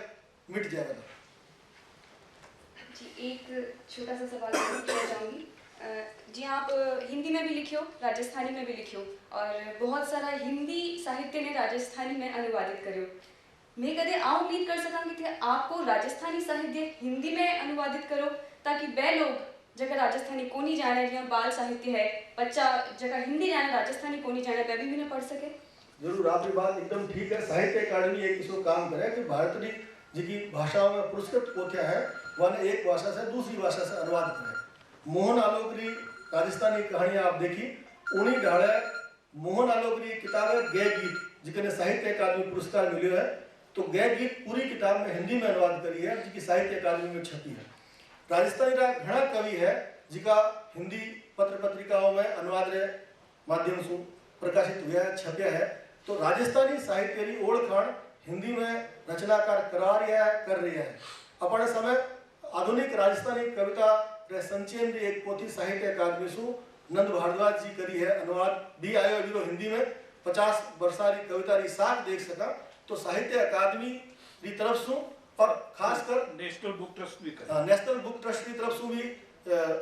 मिट जाएगा। जी एक छोटा सा सवाल पूछना चाहूँगी। जी आप हिंदी में भी लिखियो, राजस्थानी में भी लिखियो, और बहुत सारा हिंदी साहित्य ने राजस्थानी में अनुवादित करियो। मैं कदे आ उम्मीद कर सकांगी कि आपको राजस्थानी साहित्य हिंदी में अनुवादित करो, ताकि वे लोग जगह राजस्थानी को नहीं जाने, जहाँ बाल साहित्य है, बच्चा जगह हिंदी जाने राजस्थानी को नहीं जाने, वे भी मैंने पढ़ सके। जरूर, आपकी बात एकदम ठीक है। साहित्य अकादमी एक इसको काम करे कि भारत की जी भाषाओं में पुरस्कृत पोथ्या है वह एक भाषा से दूसरी भाषा से अनुवाद करे। मोहन आलोकरी राजस्थानी कहानियां आप देखी, उन्हीं ढाले मोहन आलोकरी किताब है गै गीत, जिसने साहित्य अकादमी पुरस्कार मिले है। तो गै गीत पूरी किताब में हिंदी में अनुवाद करी है, जिसकी साहित्य अकादमी में छपी है। राजस्थानी का घना कवि है जिका हिंदी पत्र पत्रिकाओं में अनुवाद रे माध्यम से प्रकाशित हुआ है, छपया है। तो राजस्थानी साहित्य की ओळखाण हिंदी में रचनाकार करा रहा है, कर रहा है। अपने समय आधुनिक राजस्थानी कविता रे संचयन की एक पोथी साहित्य अकादमी से नंद भारद्वाज जी करी है, अनुवाद भी आयो जो हिंदी में 50 वर्षारी कविता री साख देख सका। तो साहित्य अकादमी की तरफ से और खासकर नेशनल बुक ट्रस्ट भी नेशनल बुक ट्रस्ट की तरफ से भी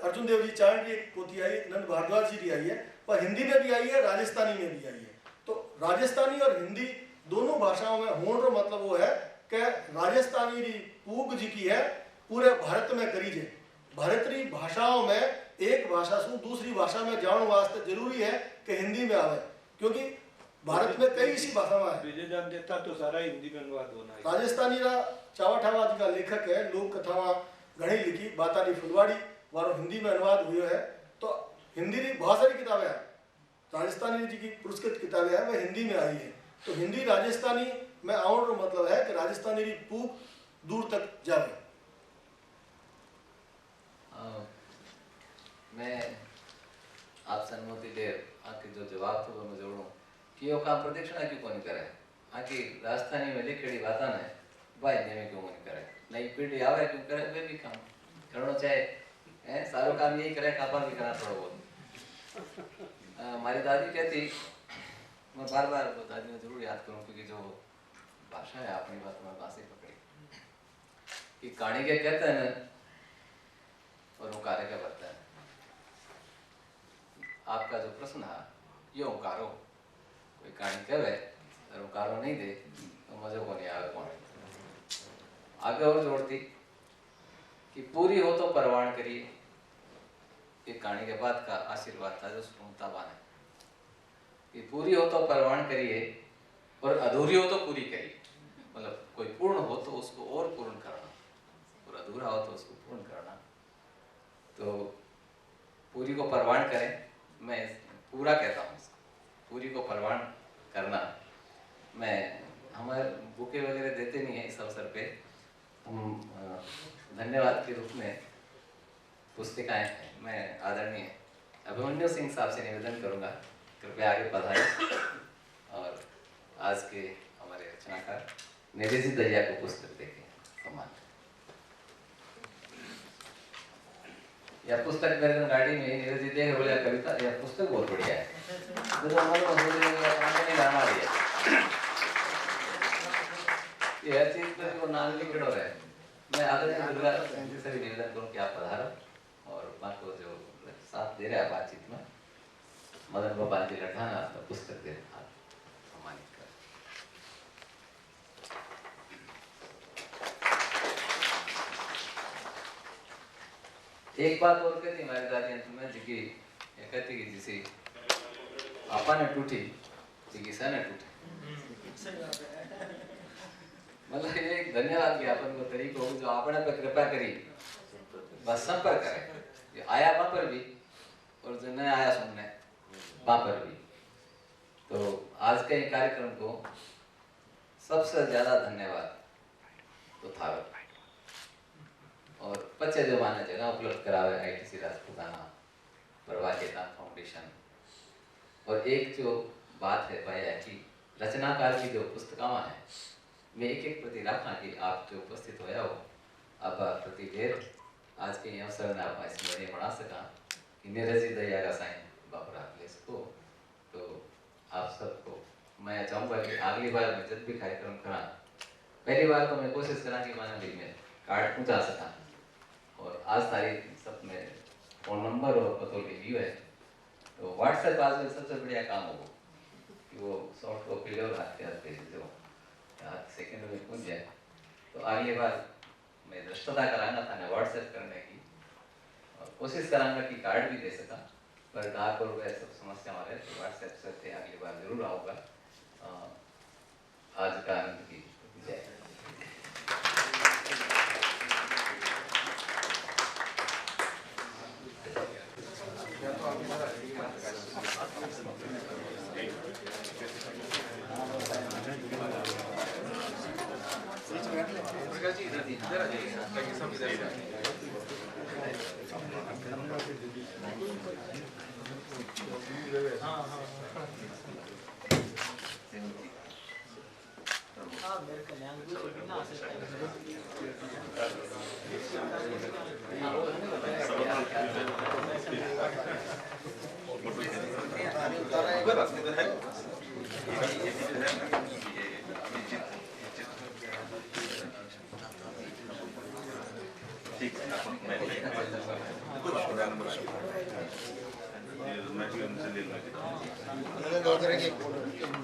अर्जुन देव जी चारण की एक पोथी आई, नंद भारद्वाज जी की आई है, वह हिंदी में भी आई है, राजस्थानी में भी आई है। तो राजस्थानी और हिंदी दोनों भाषाओं में होने का मतलब वो है कि राजस्थानी री पूग जी की है पूरे भारत में करी जे। भारतीय भाषाओं में एक भाषा से दूसरी भाषा में जाने वास्ते जरूरी है कि हिंदी में आवे, क्योंकि भारत में कई सी भाषाएं हैं। विजय जान देता तो सारा हिंदी में अनुवाद होना है। राजस्थानी रा चावठावा जी का लेखक है, लोक कथावां घणी लिखी, बातानी फुलवाड़ी वारो हिंदी में अनुवाद हुए है। तो हिंदी की बहुत सारी किताबें हैं, राजस्थानी जी की पुरस्कृत किताबें हैं, वह हिंदी में आई है। तो हिंदी राजस्थानी में आने का मतलब है कि राजस्थानी की पूग दूर तक जावे। मैं आपसे अनुमति ले आके जो जवाब था वो मैं जोड़ूं कि यो काम प्रदक्षिणा क्यों नहीं करे, आखिर राजस्थानी में लिखेड़ी बात ने भाई हिंदी में क्यों नहीं करे, नई पीढ़ी आवे क्यों करे, वे भी काम करना चाहे है, सारो काम यही करे, खापा भी करना थोड़ा बहुत। हमारी दादी कहती, मैं बार बार वो दादी में जरूर याद करूँ क्योंकि जो भाषा है अपनी बात में बासी पकड़ी कि कहानी के कहते हैं और वो कार्य क्या करता है। आपका जो प्रश्न है ये ओंकारो, कोई कहानी कहे और ओंकारो नहीं दे तो मजे को नहीं आवे कौन। आगे और जोड़ती कि पूरी हो तो परवान करिए, की कहानी के बाद का आशीर्वाद था जो सुनता बाने कि पूरी हो तो परवान करिए और अधूरी हो तो पूरी करिए। मतलब कोई पूर्ण हो तो उसको और पूर्ण करना, और अधूरा हो तो उसको पूर्ण करना। तो पूरी को परवान करें, मैं पूरा कहता हूँ उसको, पूरी को परवान करना। मैं हमारे बुके वगैरह देते नहीं है इस अवसर पे, हम धन्यवाद के रूप में पुस्तिकाएं हैं। मैं आदरणीय अभिमन्यु सिंह साहब से निवेदन करूंगा कृपया आगे पधारें और आज के हमारे रचनाकार निरजी दहिया को पुस्तक देखें सम्मान। यह पुस्तक मेरे गाड़ी में निरजी दहिया बोले कविता, यह पुस्तक बहुत बढ़िया है। जो हमारे नहीं गाना दिया ये हर चीज पर वो नाम लिखड़ो है। मैं आदरणीय दुर्गा से भी निवेदन करूं कि आप पधारो और मां को जो साथ दे रहा है बातचीत में मदन गोपाल जी लठाना अपना पुस्तक दे सम्मानित कर। एक बात और कहती हमारी दादी अंत में जी की कहती कि जिसे आपा ने टूटी जी की सा ने टूटी। मतलब ये एक धन्यवाद ज्ञापन को तरीको जो आपने पे कृपा करी बस संपर्क करे, ये आया वहां पर भी और जो नहीं आया सुनने वहां पर भी। तो आज के कार्यक्रम को सबसे ज्यादा धन्यवाद तो थारो और पचे जो माने जगह उपलब्ध करावे आईटीसी राजपूताना प्रवाह चेतन फाउंडेशन। और एक जो बात है भाई कि रचनाकार की जो पुस्तकावा है मैं एक एक प्रति रखा कि आप जो उपस्थित होया हो अब प्रति देर आज के अवसर में आप स्मरणीय बना सका कि निरजी दहिया का साइन बाबरा इसको। तो आप सबको मैं चाहूँगा कि अगली बार मैं जब भी कार्यक्रम करा पहली बार तो मैं कोशिश करा कि मैंने भी मैं कार्ड पहुँचा सका। और आज तारीख सब में फोन नंबर और पतो लिखी है तो व्हाट्सएप आज में सबसे बढ़िया काम होगा कि वो सॉफ्ट कॉपी लो आते जो सेकंड में पहुंच जाए। तो अगली बार मैं दृष्टता करांगा था व्हाट्सएप करने की और कोशिश करांगा कि कार्ड भी दे सका, पर डाक और वह सब समस्या हमारे तो व्हाट्सएप से अगली बार जरूर आऊँगा। आज का आनंद की जय।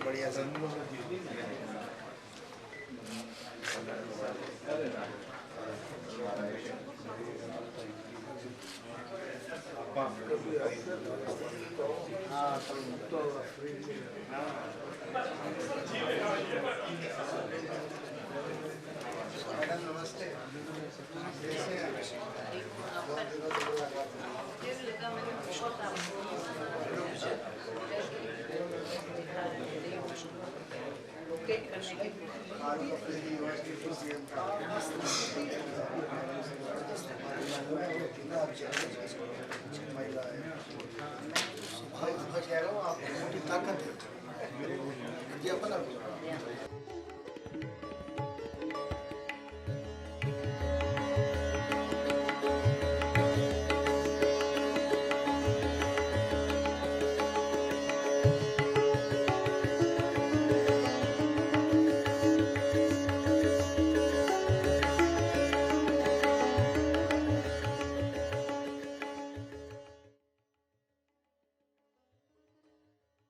बढ़िया सर नमस्ते ताकत है